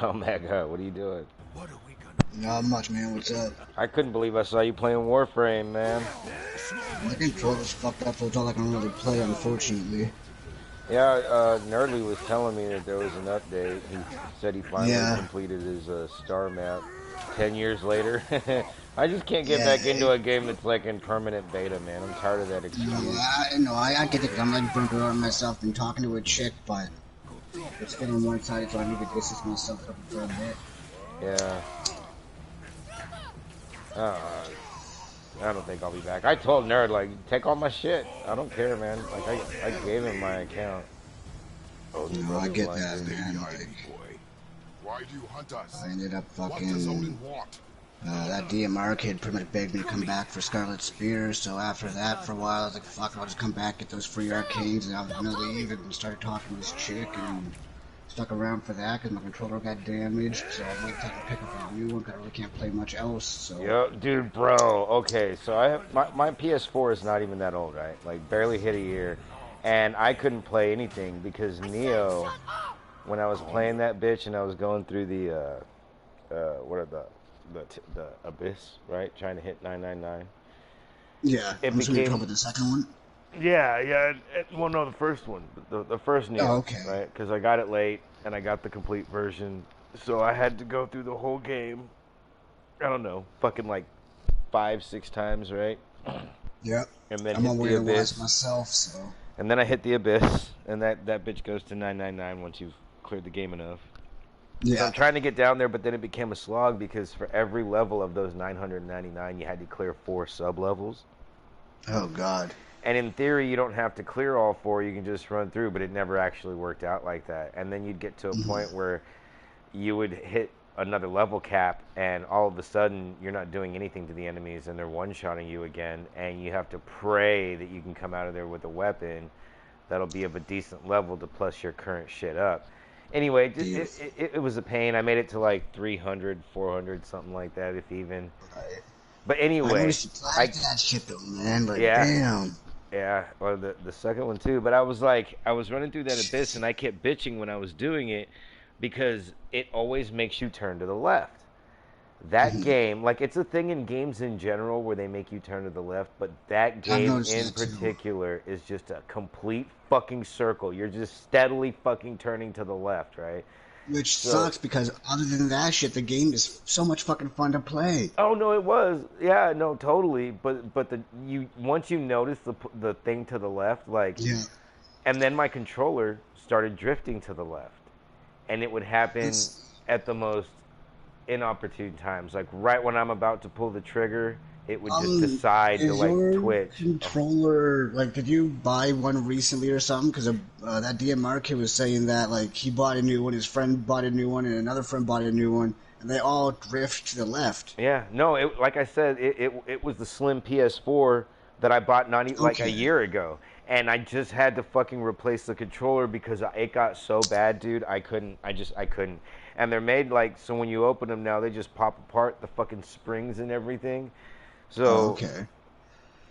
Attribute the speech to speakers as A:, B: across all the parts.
A: Oh my god, what are you doing?
B: What are we gonna
C: Not much, man. What's up?
A: I couldn't believe I saw you playing Warframe, man.
C: My controller's fucked up, so it's all I can really play, unfortunately.
A: Yeah, Nerdly was telling me that there was an update. He said he finally
C: Yeah,
A: completed his star map 10 years later. I just can't get
C: yeah.
A: back into a game that's like in permanent beta, man. I'm tired of that excuse.
C: I get it. I'm like burnt out myself and talking to a chick, but it's getting one-sided, so I need to distance myself from for a bit.
A: Yeah. Uh, I don't think I'll be back. I told Nerd, like, take all my shit. I don't care, man. Like, I gave him my account. Oh, his
C: I
A: brother's
C: get
A: like
C: that,
A: this.
B: stay
C: man.
B: behind
C: Like,
B: me, boy? Why do you hunt us?
C: I ended up
B: What does
C: fucking.
B: Odin want?
C: That DMR kid pretty much begged me to come back for Scarlet Spear, so after that, for a while, I was like, fuck, I'll just come back, get those free arcades, and I was gonna leave and started talking to this chick, and stuck around for that because my controller got damaged, so I'm waiting to pick up a new one because I really can't play much else, so.
A: Yo, dude, bro. Okay, so I have my PS4 is not even that old, right? Like barely hit a year, and I couldn't play anything because Neo, when I was playing that bitch and I was going through the what are the abyss, right? Trying to hit 999.
C: Yeah,
A: It
C: I'm assuming you're talking
A: became
C: about the second one.
A: well, no, the first one, the first
C: Oh,
A: Neo,
C: okay.
A: right? Because I got it late and I got the complete version, so I had to go through the whole game. I don't know, fucking like 5, 6 times, right?
C: Yep.
A: And then
C: I'm
A: hit
C: on
A: the
C: way to watch
A: abyss,
C: myself, so.
A: and then I hit the abyss, and that bitch goes to 999 once you've cleared the game enough. So
C: Yeah.
A: I'm trying to get down there, but then it became a slog because for every level of those 999, you had to clear 4 sub-levels.
C: Oh, God.
A: And in theory, you don't have to clear all 4, you can just run through, but it never actually worked out like that. And then you'd get to a
C: Mhm.
A: point where you would hit another level cap, and all of a sudden you're not doing anything to the enemies, and they're one-shotting you again, and you have to pray that you can come out of there with a weapon that'll be of a decent level to plus your current shit up. Anyway,
C: Beautiful.
A: it was a pain. I made it to like 300, 400, something like that, if even.
C: Right.
A: But
C: I
A: anyway,
C: noticed you flagged
A: I
C: that shit, though, man. Like,
A: yeah,
C: damn.
A: yeah, well, the second one too. But I was like, I was running through that abyss, and I kept bitching when I was doing it because it always makes you turn to the left. That
C: Mhm.
A: game, like it's a thing in games in general where they make you turn to the left, but that
C: I've
A: game
C: noticed
A: in
C: that, too.
A: particular is just a complete fucking circle. You're just steadily fucking turning to the left, right?
C: Which
A: So,
C: sucks because other than that shit, the game is so much fucking fun to play.
A: oh no, it was, yeah, no, totally. But the you once you notice the thing to the left, like,
C: Yeah.
A: and then my controller started drifting to the left, and it would happen
C: It's
A: at the most inopportune times. Like right when I'm about to pull the trigger, it would just decide to
C: is
A: like
C: your
A: twitch. Oh,
C: controller like? Did you buy one recently or something? Because that DMR kid was saying that like he bought a new one, his friend bought a new one, and another friend bought a new one, and they all drift to the left.
A: yeah, no, like I said, it was the slim PS4 that I bought not like a
C: Okay.
A: year ago, and I just had to fucking replace the controller because it got so bad, dude. I couldn't. And they're made like so when you open them now, they just pop apart the fucking springs and everything.
C: Oh,
A: So
C: okay.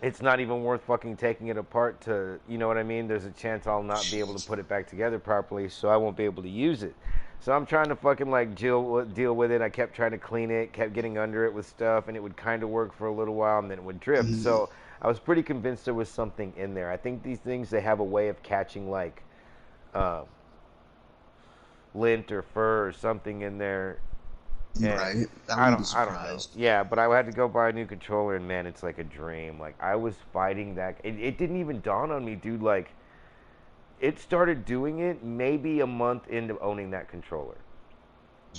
A: it's not even worth fucking taking it apart to, you know what I mean? There's a chance I'll not be able to put it back together properly, so I won't be able to use it. So I'm trying to fucking like deal with it. I kept trying to clean it, kept getting under it with stuff, and it would kind of work for a little while, and then it would drift.
C: Mhm.
A: So I was pretty convinced there was something in there. I think these things they have a way of catching like uh, lint or fur or something in there, and
C: Right. I wouldn't be
A: I don't know.
C: surprised.
A: Yeah, but I had to go buy a new controller, and man, it's like a dream. Like I was fighting that. It didn't even dawn on me, dude. Like it started doing it maybe a month into owning that controller.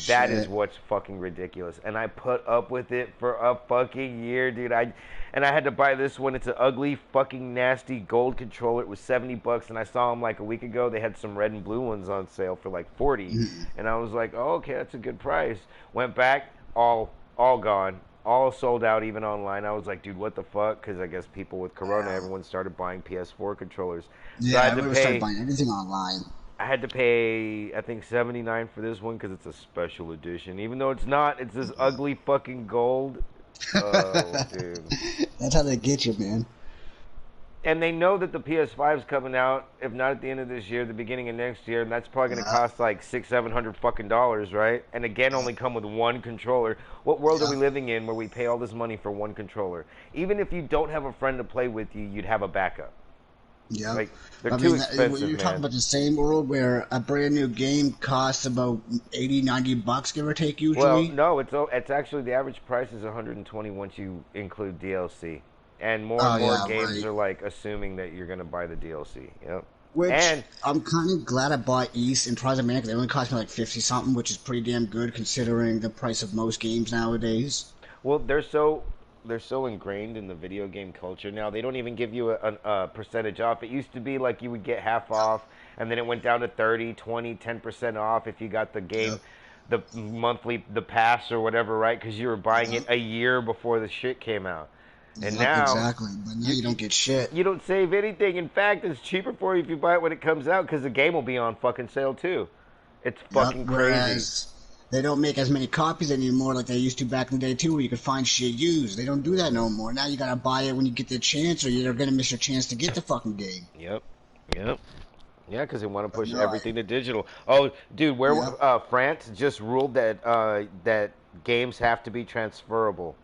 A: That is
C: Shit.
A: what's fucking ridiculous. And I put up with it for a fucking year, dude. I had to buy this one. It's an ugly, fucking nasty gold controller. It was $70, and I saw them like a week ago. They had some red and blue ones on sale for like 40,
C: Mhm.
A: and I was like, oh, okay, that's a good price. Went back, all gone, all sold out, even online. I was like, dude, what the fuck? Because I guess people with Corona,
C: Wow.
A: everyone started buying PS4 controllers. So
C: Yeah, everybody started buying everything online.
A: I had to pay, I think, 79 for this one because it's a special edition. Even though it's not, it's this ugly fucking gold. Oh, dude.
C: That's how they get you, man.
A: And they know that the PS5 is coming out, if not at the end of this year, the beginning of next year, and that's probably going to
C: Yeah,
A: cost like $600-700 fucking dollars, right? And again, only come with one controller. What world are
C: yeah,
A: we living in where we pay all this money for one controller? Even if you don't have a friend to play with you, you'd have a backup.
C: yeah.
A: Like they're
C: I
A: too
C: mean,
A: expensive,
C: you're talking
A: man.
C: about the same world where a brand new game costs about 80, $90, give or take,
A: Well,
C: usually.
A: no, it's actually the average price is 120 once you include DLC, and
C: Oh
A: more
C: yeah,
A: games
C: right.
A: are like assuming that you're gonna buy the DLC. Yep.
C: Which
A: And
C: I'm kind of glad I bought East and Trials of Mana because they only cost me like 50 something, which is pretty damn good considering the price of most games nowadays.
A: well, they're so ingrained in the video game culture now. They don't even give you a percentage off. It used to be like you would get half
C: Yep,
A: off, and then it went down to 30, 20, 10% off if you got the game,
C: yep,
A: the monthly, the pass or whatever, right? Because you were buying it
C: yep,
A: a year before the shit came out. And
C: yep,
A: now
C: exactly. But now
A: you,
C: you
A: you
C: don't get shit.
A: you don't save anything. In fact, it's cheaper for you if you buy it when it comes out because the game will be on fucking sale too. It's
C: Yep.
A: fucking crazy.
C: Whereas they don't make as many copies anymore like they used to back in the day too, where you could find shit used. They don't do that no more. Now you gotta buy it when you get the chance, or you're gonna miss your chance to get the fucking game.
A: Yep. Yep. Yeah, because they want to
C: But
A: push
C: no,
A: everything to digital. Oh, dude, where
C: yep,
A: France just ruled that that games have to be transferable.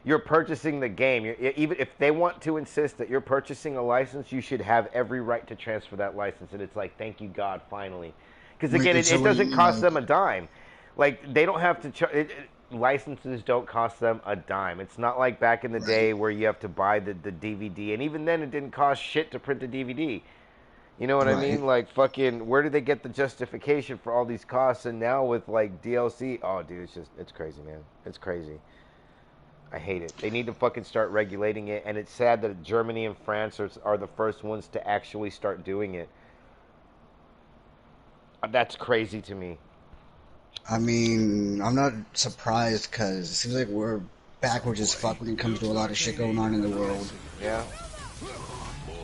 A: You're purchasing the game. Even if they want to insist that you're purchasing a license, you should have every right to transfer that license. And it's like, thank you God, finally. Because
C: wait,
A: again,
C: and so
A: it
C: what do you
A: doesn't
C: mean,
A: cost
C: like,
A: them a dime. Like they don't have to. Licenses don't cost them a dime. It's not like back in the
C: right,
A: day where you have to buy the DVD, and even then, it didn't cost shit to print the DVD. You know what I
C: right?
A: mean? Like fucking, where did they get the justification for all these costs? And now with like DLC, oh dude, it's crazy, man. It's crazy. I hate it. They need to fucking start regulating it, and it's sad that Germany and France are the first ones to actually start doing it. That's crazy to me.
C: I mean, I'm not surprised because it seems like we're backwards as fuck when it comes to a lot of shit going on in the world.
A: Yeah.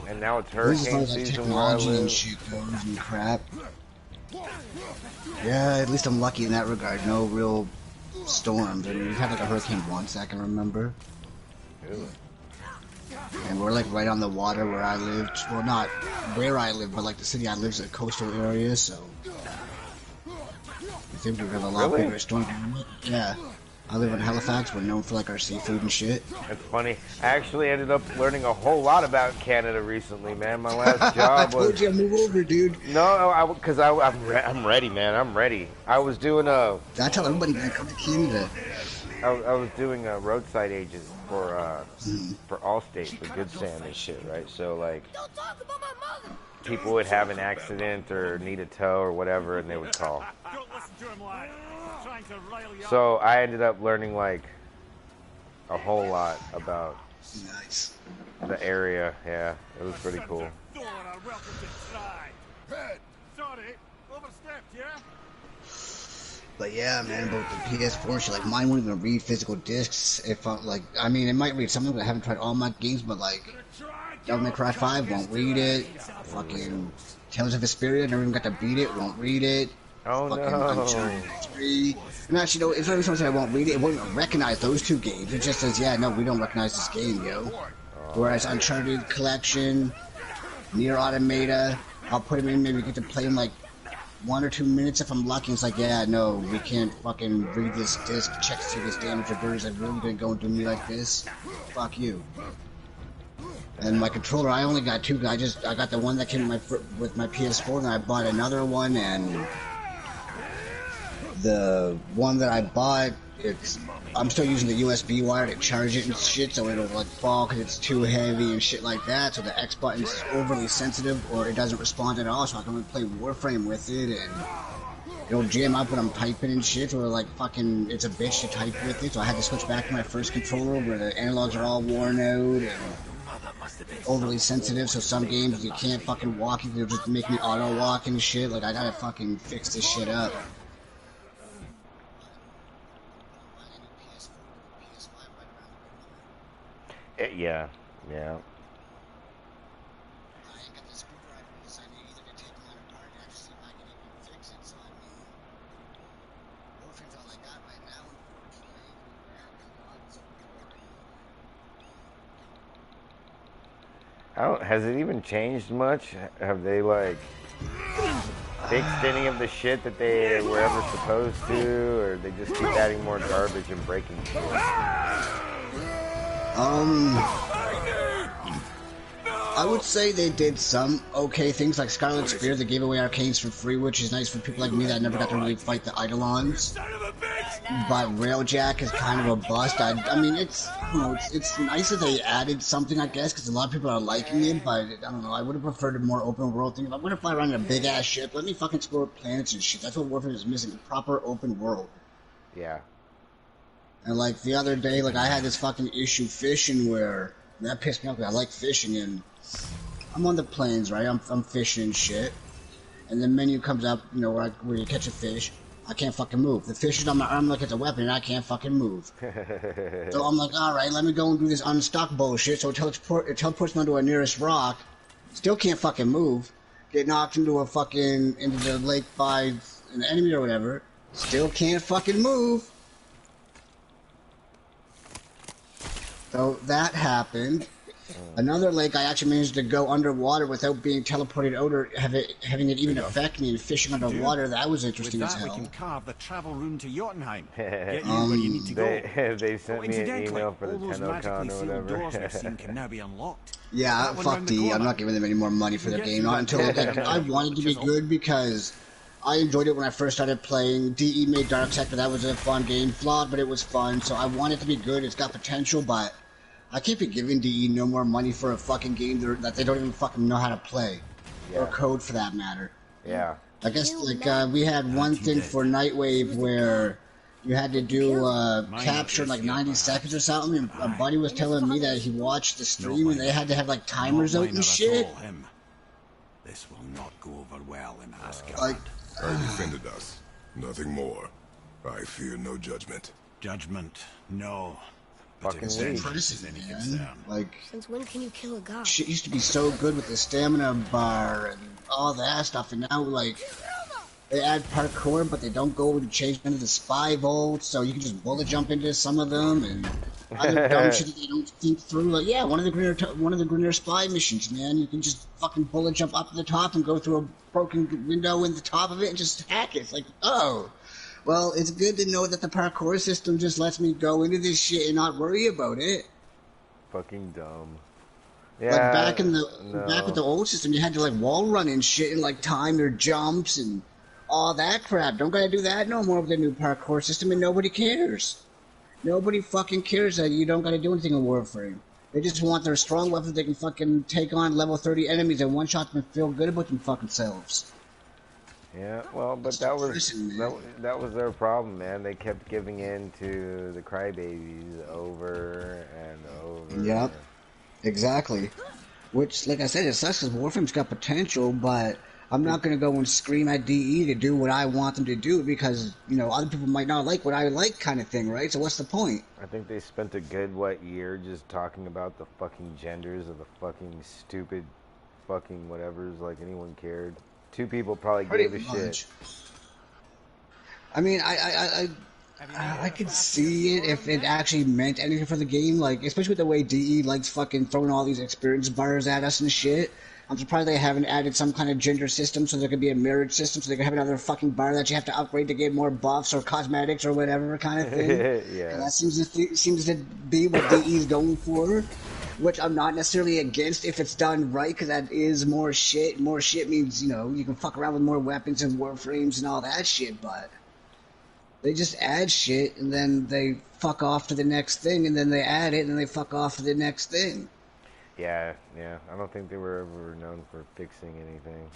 A: And now it's
C: At least as far
A: hurricane
C: as like
A: season where I
C: technology and
A: live.
C: shit goes and crap. Yeah, at least I'm lucky in that regard. No real storms. I mean, we've had like a hurricane once I can remember.
A: Ew.
C: And we're like right on the water where I lived. Well, not where I live, but like the city I live is a coastal area, so I think we're gonna have a lot
A: Really?
C: bigger storm. Yeah, I live in Halifax. We're known for like our seafood and shit.
A: That's funny. I actually ended up learning a whole lot about Canada recently, man. My last
C: I
A: job was
C: told you to move over, dude.
A: no, because I'm ready, man. I'm ready. I was doing
C: I tell everybody, man, come to Canada.
A: I was doing a roadside agent
C: Mm.
A: for Allstate for Good Sam and shit, right? So like people would have an accident or need a tow or whatever, and they would call. So I ended up learning like a whole lot about
C: Nice.
A: the area. Yeah, it was pretty cool.
B: Sorry, overstepped, yeah?
C: But yeah, man, about the PS4 shit, like mine won't even read physical discs. If I like, I mean, it might read something, but I haven't tried all my games. But like, Devil May Cry 5 won't read it. Fucking Tales of Vesperia, never even got to beat it, won't read it.
A: Oh
C: Fucking
A: no!
C: Uncharted 3. And actually, no, it's not even so much that I won't read it. It won't even recognize those two games. It just says, yeah, no, we don't recognize this game, yo. Whereas Uncharted Collection, Nier Automata, I'll put them in, maybe get to play them like 1 or 2 minutes if I'm lucky. It's like, yeah, no, we can't fucking read this disc, check to see this damage reverse. I'm really gonna go and do me like this. Fuck you. And my controller, I only got two. I got the one that came with my PS4, and I bought another one, and the one that I bought, I'm still using the USB wire to charge it and shit, so it'll like fall because it's too heavy and shit like that. So the X button is overly sensitive, or it doesn't respond at all. So I can only play Warframe with it, and it'll jam up when I'm typing and shit, or like fucking it's a bitch to type with it. So I had to switch back to my first controller where the analogs are all worn out and overly sensitive. So some games you can't fucking walk, it'll just make me auto walk and shit. Like I gotta fucking fix this shit up.
A: Yeah, yeah. I don't. Has it even changed much? Have they like fixed any of the shit that they were ever supposed to, or they just keep adding more garbage and breaking shit?
C: I would say they did some okay things, like Scarlet Spear. They gave away arcanes for free, which is nice for people like me that never got to really fight the Eidolons. But Railjack is kind of a bust. I mean, it's nice that they added something, I guess, because a lot of people are liking it. But I don't know. I would have preferred a more open world thing. If I'm gonna fly around in a big ass ship, let me fucking explore planets and shit. That's what Warframe is missing—a proper open world.
A: Yeah.
C: And like the other day, like I had this fucking issue fishing where that pissed me off. I like fishing, and I'm on the plains, right? I'm fishing and shit, and the menu comes up, you know, where you catch a fish. I can't fucking move. The fish is on my arm like it's a weapon, and I can't fucking move. So I'm like, all right, let me go and do this unstuck bullshit. So it teleports me onto a nearest rock. Still can't fucking move. Get knocked into the lake by an enemy or whatever. Still can't fucking move. So that happened. Another lake, I actually managed to go underwater without being teleported out or having it even affect me, and fishing underwater. That was interesting as hell.
B: We can carve the travel room to Jotunheim. Get you where you need to go.
A: They sent me an email for the TennoCon or whatever.
B: Doors we've seen can now be unlocked.
C: Yeah, fuck D. I'm not giving them any more money for their game. Not until I wanted to be good, because I enjoyed it when I first started playing. DE made Dark Sector. That was a fun game. Flawed, but it was fun. So I want it to be good. It's got potential, but I can't be giving DE no more money for a fucking game that they don't even fucking know how to play. Or code, for that matter.
A: Yeah.
C: I guess, like, we had one thing for Nightwave where you had to do capture like 90 seconds or something, and a buddy was telling me that he watched the stream and they had to have like timers out and shit.
B: This will not go over well in Asgard.
C: Like,
D: I defended us. Nothing more. I fear no judgment.
B: Judgment, no.
A: Fucking
C: man. Like,
E: since when can you kill a god?
C: Shit used to be so good with the stamina bar and all that stuff, and now, like, they add parkour, but they don't go and change into the spy vault, so you can just bullet jump into some of them, and other dumb shit that they don't think through. Like, yeah, one of the greener spy missions, man. You can just fucking bullet jump up to the top and go through a broken window in the top of it and just hack it. It's like, oh. Well, it's good to know that the parkour system just lets me go into this shit and not worry about it.
A: Fucking dumb. Yeah.
C: Like back with the old system, you had to like wall run and shit and like time your jumps and all that crap. Don't gotta do that no more with the new parkour system, and nobody cares. Nobody fucking cares that you don't gotta do anything in Warframe. They just want their strong weapons they can fucking take on level 30 enemies and one shot them and feel good about them fucking selves.
A: Yeah, well, but that was their problem, man. They kept giving in to the crybabies over and over.
C: Yep, exactly. Which, like I said, it sucks because Warframe's got potential, but I'm not going to go and scream at DE to do what I want them to do because, you know, other people might not like what I like, kind of thing, right? So what's the point?
A: I think they spent a good, year just talking about the fucking genders of the fucking stupid fucking whatevers, like anyone cared. Two people probably gave a shit.
C: I mean, I could see it if it actually meant anything for the game, like, especially with the way DE likes fucking throwing all these experience bars at us and shit. I'm surprised they haven't added some kind of gender system so there could be a marriage system so they could have another fucking bar that you have to upgrade to get more buffs or cosmetics or whatever kind of thing.
A: Yeah.
C: And that seems to be what DE's going for. Which I'm not necessarily against if it's done right, because that is more shit. More shit means, you know, you can fuck around with more weapons and warframes and all that shit, but they just add shit and then they fuck off to the next thing and then they add it and then they fuck off to the next thing.
A: Yeah. I don't think they were ever known for fixing anything.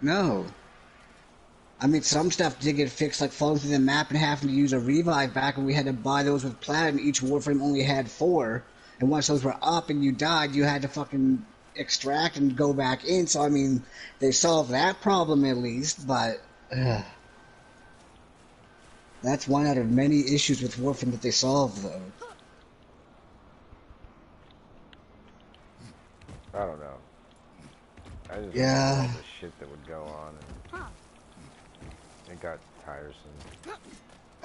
C: No. I mean, some stuff did get fixed, like falling through the map and having to use a revive back when we had to buy those with platinum. Each warframe only had 4. And once those were up and you died, you had to fucking extract and go back in. So, I mean, they solved that problem at least, but that's one out of many issues with Warframe that they solved, though.
A: I don't know. I just don't know all the shit that would go on. And it got tiresome.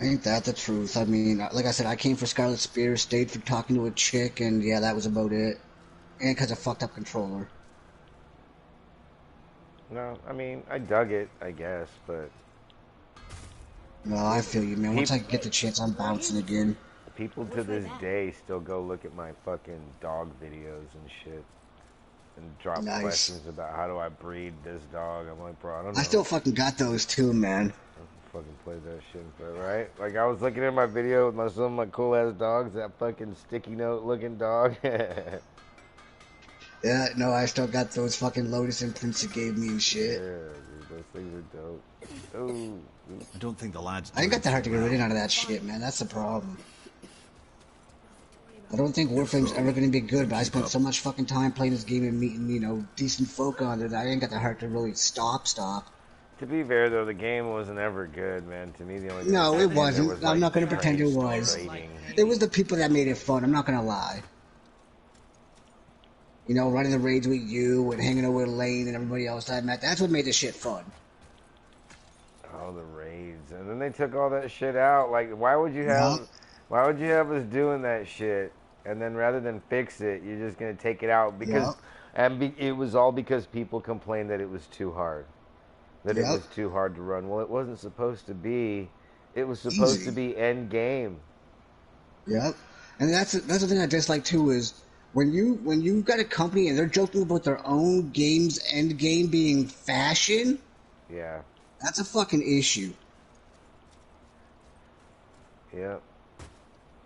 C: Ain't that the truth? I mean, like I said, I came for Scarlet Spear, stayed for talking to a chick, and yeah, that was about it. And because of fucked up controller.
A: No, I mean, I dug it, I guess, but
C: No, I feel you, man. Once
A: Peop
C: I get the chance, I'm bouncing again.
A: people to this day still go look at my fucking dog videos and shit. And drop
C: Nice.
A: questions about how do I breed this dog. I'm like, bro, I don't
C: I
A: know.
C: still fucking got those too, man.
A: I fucking played that shit, but right? Like I was looking at my video with some of my cool ass dogs, that fucking sticky note looking dog.
C: Yeah, no, I still got those fucking Lotus imprints you gave me and
A: Yeah,
C: shit.
A: dude, those things are dope. Oh,
B: I don't think the lads.
C: I ain't got the heart to get rid of none of that shit, man. That's the problem. I don't think Warframe's ever gonna be good, but I spent so much fucking time playing this game and meeting, you know, decent folk on it that I ain't got the heart to really stop.
A: to be fair though, the game wasn't ever good, man. To me, the only thing
C: No,
A: that
C: it
A: was good
C: wasn't.
A: was,
C: I'm
A: like,
C: not gonna pretend it
A: trades,
C: was.
A: trading.
C: It was the people that made it fun, I'm not gonna lie. You know, running the raids with you and hanging out with Lane and everybody else I met, that's what made this shit fun.
A: Oh, the raids, and then they took all that shit out. Like, why would you
C: Yeah.
A: have us doing that shit? And then rather than fix it, you're just gonna take it out because, it was all because people complained that it was too hard, that it
C: Yep.
A: was too hard to run. Well, it wasn't supposed to be. It was supposed
C: Easy.
A: to be end game.
C: Yep. And that's the thing I dislike too is when you got a company and they're joking about their own game's end game being fashion,
A: Yeah.
C: that's a fucking issue.
A: Yeah.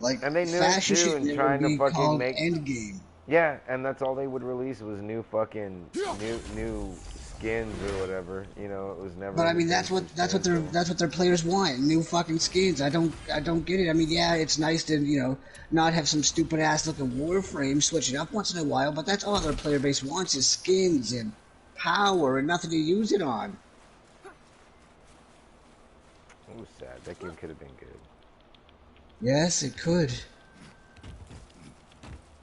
C: Like
A: And they knew it
C: fashion
A: too,
C: shit
A: and
C: never
A: trying to
C: be
A: fucking
C: called
A: make-
C: end game.
A: Yeah, and that's all they would release was new fucking new skins or whatever. You know, it was never.
C: But I mean,
A: anything
C: that's what their players want. New fucking skins. I don't get it. I mean, yeah, it's nice to not have some stupid ass looking Warframe, switch it up once in a while. But that's all their player base wants is skins and power and nothing to use it on.
A: It was sad. That game could have been good.
C: Yes, it could.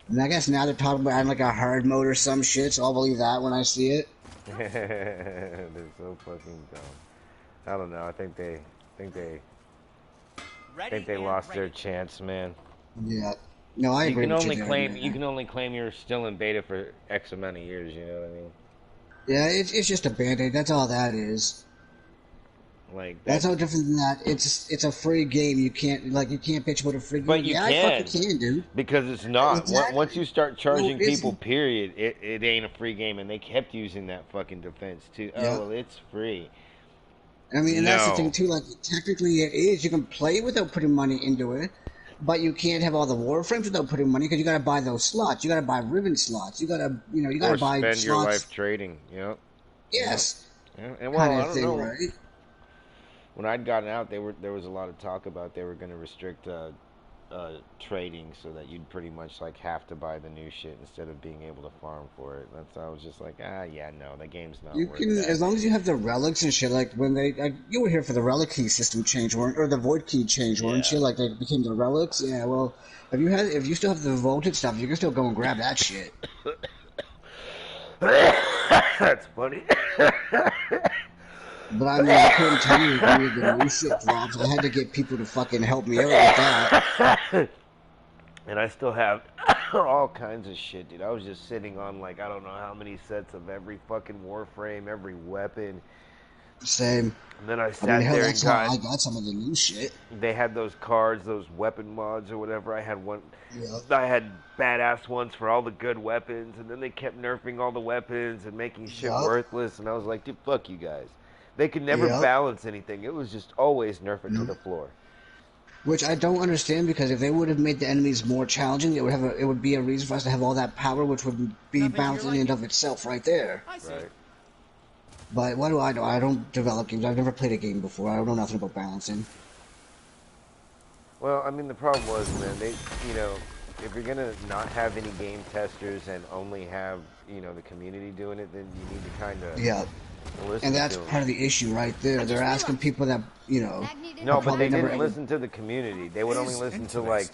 C: And I guess now they're talking about adding like a hard mode or some shit, so I'll believe that when I see it.
A: They're so fucking dumb. I don't know. I think they lost their chance, man.
C: Yeah. No, I
A: You
C: agree
A: can
C: with
A: only
C: you there,
A: claim
C: man.
A: you can only claim you're still in beta for X amount of years. You know what I mean?
C: Yeah, it's just a band-aid. That's all that is.
A: Like
C: That's no different than that. It's a free game. You can't bitch about a free game.
A: But you
C: yeah,
A: can.
C: I fucking can, dude.
A: because it's not.
C: Exactly.
A: Once you start charging
C: No, it
A: people,
C: isn't.
A: period, it ain't a free game, and they kept using that fucking defense too.
C: Yeah.
A: Oh well, it's free.
C: I mean, and that's the
A: No.
C: thing too. Like, technically, it is. You can play without putting money into it, but you can't have all the Warframes without putting money because you got to buy those slots. You got to buy ribbon slots. You got to, you got
A: Or
C: to buy
A: spend
C: slots.
A: your life trading. Yep.
C: Yes,
A: Yeah. And well,
C: kind
A: I
C: of
A: don't
C: thing,
A: know.
C: right?
A: When I'd gotten out, there was a lot of talk about they were going to restrict trading so that you'd pretty much like have to buy the new shit instead of being able to farm for it. That's I was just like, yeah, no, the game's not
C: You
A: worth
C: can,
A: that.
C: as long as you have the relics and shit. Like when you were here for the relic key system change, weren't, or the void key change, weren't
A: Yeah.
C: you? Like they became the relics. Yeah. Well, if you still have the voted stuff, you can still go and grab that shit.
A: That's funny.
C: But I mean, I couldn't tell you any of the new shit drops. I had to get people to fucking help me out with that.
A: And I still have all kinds of shit, dude. I was just sitting on like I don't know how many sets of every fucking Warframe, every weapon.
C: Same.
A: And then I
C: I
A: sat
C: mean, hell,
A: there
C: that's
A: and
C: how I got some of the new shit.
A: they had those cards, those weapon mods or whatever. I had one.
C: Yeah.
A: I had badass ones for all the good weapons, and then they kept nerfing all the weapons and making shit
C: Yup.
A: worthless. And I was like, dude, fuck you guys. They could never
C: Yup.
A: balance anything. It was just always nerf it to the floor.
C: Which I don't understand because if they would have made the enemies more challenging, it would be a reason for us to have all that power, which would be balanced in and of itself right there.
B: I see.
A: Right.
C: But what do I know? I don't develop games. I've never played a game before. I don't know nothing about balancing.
A: Well, I mean, the problem was, man, if you're gonna not have any game testers and only have, the community doing it, then you need to kind of
C: Yeah.
A: listen
C: And that's
A: to 'em.
C: part of the issue right there. They're asking people that,
A: No, but
C: probably
A: they
C: never-
A: didn't listen to the community. They would only
B: It's
A: listen to like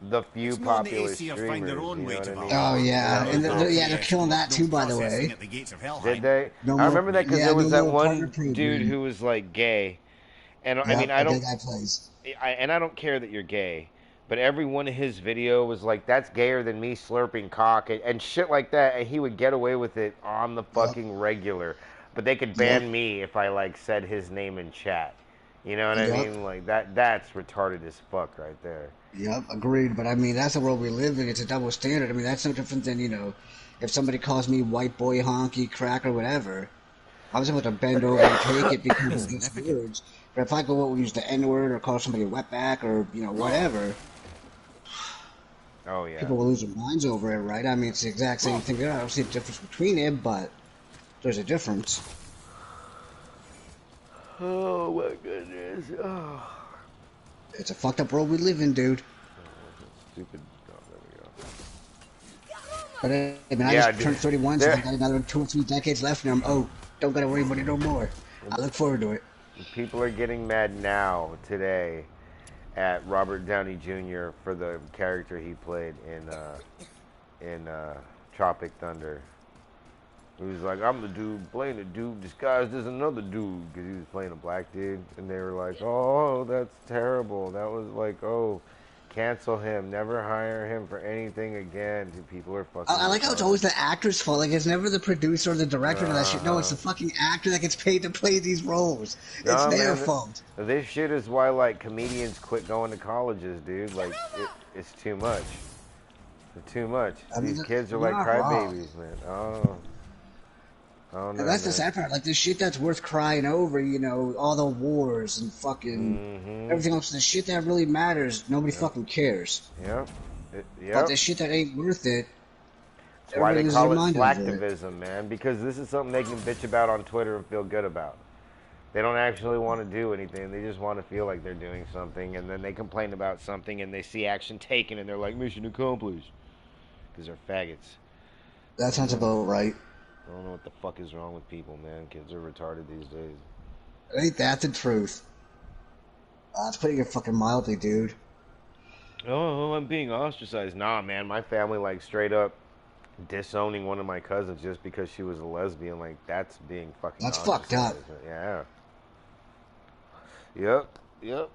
A: the few
B: It's known the
A: popular
B: AC have
A: streamers.
B: found their own
A: You
B: way
A: know
B: to
A: what I mean?
B: Valhalla.
C: Oh, yeah. And they're killing that too, by the
B: Processing
C: way.
B: at the gates of
A: Did
B: Helheim.
A: they?
C: No
A: I
C: more-
A: remember that because
C: yeah,
A: there was
C: no
A: that
C: more
A: one
C: partner program.
A: dude who was like gay, and I
C: Yeah,
A: mean I
C: that
A: don't,
C: guy plays.
A: I don't care that you're gay, but every one of his video was like, that's gayer than me slurping cock and shit like that, and he would get away with it on the fucking regular. But they could ban me if I like said his name in chat. You know what I mean? Like that's retarded as fuck right there.
C: Yep, agreed. But I mean, that's the world we live in. It's a double standard. I mean, that's no different than, you know, if somebody calls me white boy, honky, crack, or whatever, I was able to bend over and take it because of these words. But if I go out and use the N-word or call somebody a wetback or, you know, whatever,
A: oh yeah,
C: people will lose their minds over it, right? I mean, it's the exact same thing. I don't see a difference between it, but there's a difference.
A: Oh my goodness. Oh.
C: It's a fucked up world we live in, dude.
A: Stupid. Oh, there we go.
C: But I mean, I just turned 31, so I got another 2 or 3 decades left, and don't gotta worry about it no more. I look forward to it.
A: People are getting mad now, today, at Robert Downey Jr. for the character he played in Tropic Thunder. He was like, I'm the dude playing a dude disguised as another dude, because he was playing a black dude. And they were like, oh, that's terrible. That was like, oh, cancel him. Never hire him for anything again. People are fucking...
C: I like how it's always the actor's fault. Like, it's never the producer or the director of that shit. No, it's the fucking actor that gets paid to play these roles. It's their fault.
A: This shit is why, like, comedians quit going to colleges, dude. Like, it's too much. It's too much. I mean, these kids are like crybabies, man. Oh, no,
C: and that's the sad part. Like, the shit that's worth crying over, you know, all the wars and fucking everything else, the shit that really matters, nobody fucking cares.
A: Yep.
C: But the shit that ain't worth it,
A: that's why they call it slacktivism, man, because this is something they can bitch about on Twitter and feel good about. They don't actually want to do anything. They just want to feel like they're doing something, and then they complain about something, and they see action taken, and they're like, mission accomplished. Because they're faggots.
C: That sounds about right.
A: I don't know what the fuck is wrong with people, man. Kids are retarded these days.
C: Ain't that the truth? That's putting it fucking mildly, dude.
A: Oh, I'm being ostracized. Nah, man. My family, like, straight up disowning one of my cousins just because she was a lesbian. Like, that's being fucking
C: fucked up.
A: Yeah. Yep.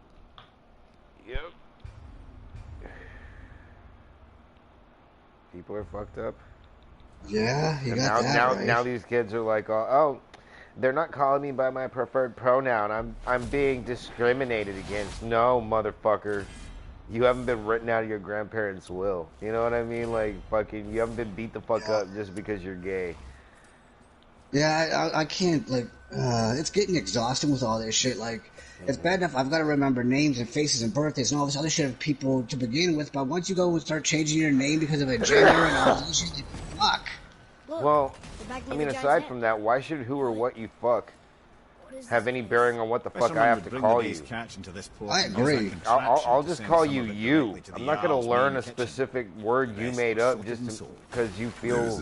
A: People are fucked up.
C: Yeah, you got that right.
A: Now these kids are like, oh, they're not calling me by my preferred pronoun. I'm being discriminated against. No, motherfucker. You haven't been written out of your grandparents' will. You know what I mean? Like, fucking, you haven't been beat the fuck up just because you're gay.
C: Yeah, I can't, like, it's getting exhausting with all this shit. Like, it's bad enough I've got to remember names and faces and birthdays and all this other shit of people to begin with, but once you go and start changing your name because of a gender and all this shit, like, fuck.
A: Well, I mean, aside from that, why should who or what you fuck have any bearing on what the fuck I have to call you?
C: I agree.
A: I'll just call you you. I'm not going to learn a specific word you made up just because you feel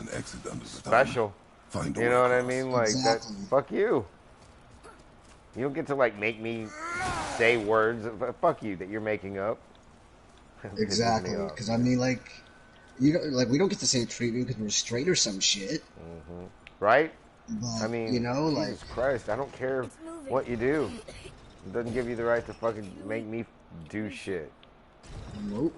A: special. You know what I mean? Like, that, fuck you. You don't get to, like, make me say words. Fuck you that you're making up.
C: Exactly. Because, I mean, like, you know, like, we don't get the same treatment because we're straight or some shit.
A: Right?
C: But,
A: I mean,
C: you know,
A: Jesus
C: like,
A: Christ, I don't care what you do. It doesn't give you the right to fucking make me do shit.
C: Nope.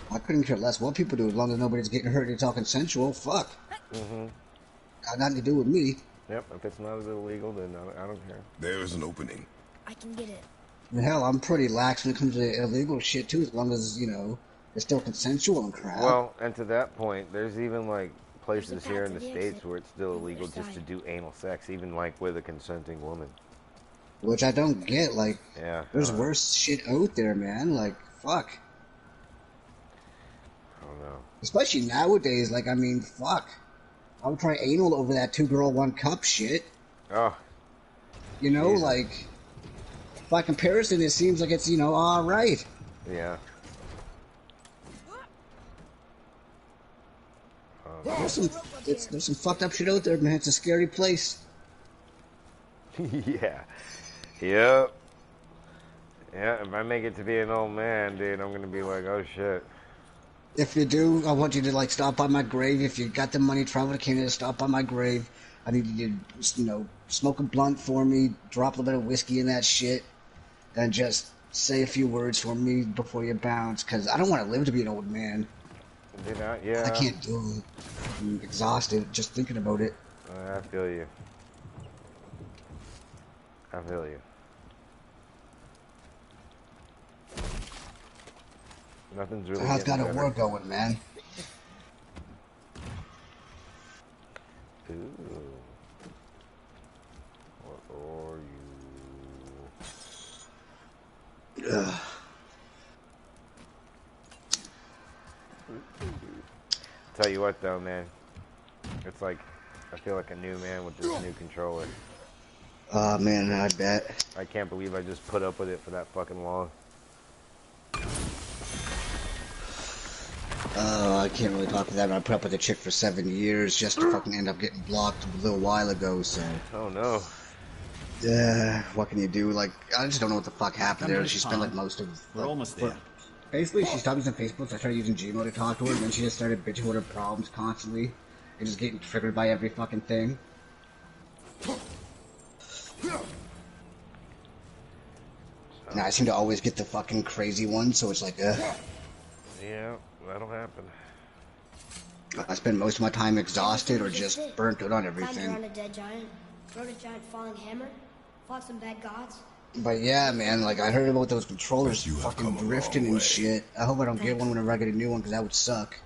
C: I couldn't care less what people do as long as nobody's getting hurt and it's all consensual. Fuck. Got nothing to do with me.
A: Yep, if it's not illegal, then I don't care.
D: There is an opening.
E: I can get it.
C: And hell, I'm pretty lax when it comes to illegal shit too, as long as, you know, it's still consensual and crap.
A: Well, and to that point, there's even, like, places here in the States where it's still illegal just to do anal sex, even, like, with a consenting woman.
C: Which I don't get, like,
A: yeah,
C: there's worse shit out there, man. Like, fuck.
A: I don't know.
C: Especially nowadays, like, I mean, fuck. I would try anal over that 2-girl, 1-cup shit.
A: Oh.
C: You know, like, by comparison, it seems like it's, you know, alright.
A: Yeah.
C: There's some fucked up shit out there, man. It's a scary place.
A: Yeah. Yep. Yeah, if I make it to be an old man, dude, I'm gonna be like, oh shit.
C: If you do, I want you to, like, stop by my grave. If you got the money, travel to Canada, stop by my grave. I need you to, you know, smoke a blunt for me, drop a little bit of whiskey in that shit, and just say a few words for me before you bounce, because I don't want to live to be an old man.
A: Do not, yeah.
C: I can't do it. I'm exhausted just thinking about it.
A: I feel you. I feel you. Nothing's really.
C: How's got a
A: better.
C: war going, man?
A: Ooh. What are you?
C: Ugh.
A: Tell you what though, man. It's like I feel like a new man with this new controller.
C: Oh man, I bet.
A: I can't believe I just put up with it for that fucking long.
C: Oh, I can't really talk to that. I put up with a chick for 7 years just to fucking end up getting blocked a little while ago, so.
A: Oh no.
C: Yeah, what can you do? Like, I just don't know what the fuck happened there. She spent like most of.
B: We're almost there.
C: Basically, she stopped using Facebook, so I started using Gmail to talk to her, and then she just started bitching with her problems constantly, and just getting triggered by every fucking thing. Now, I seem to always get the fucking crazy one, so it's like,
A: Yeah, that'll happen.
C: I spend most of my time exhausted or just burnt out on
E: Climbed
C: everything.
E: around a dead giant, rode a giant falling hammer, fought some bad gods.
C: But yeah, man, like, I heard about those controllers
D: You have
C: fucking
D: come a long
C: drifting and
D: way.
C: shit. I hope I don't get one whenever I get a new one, because that would suck.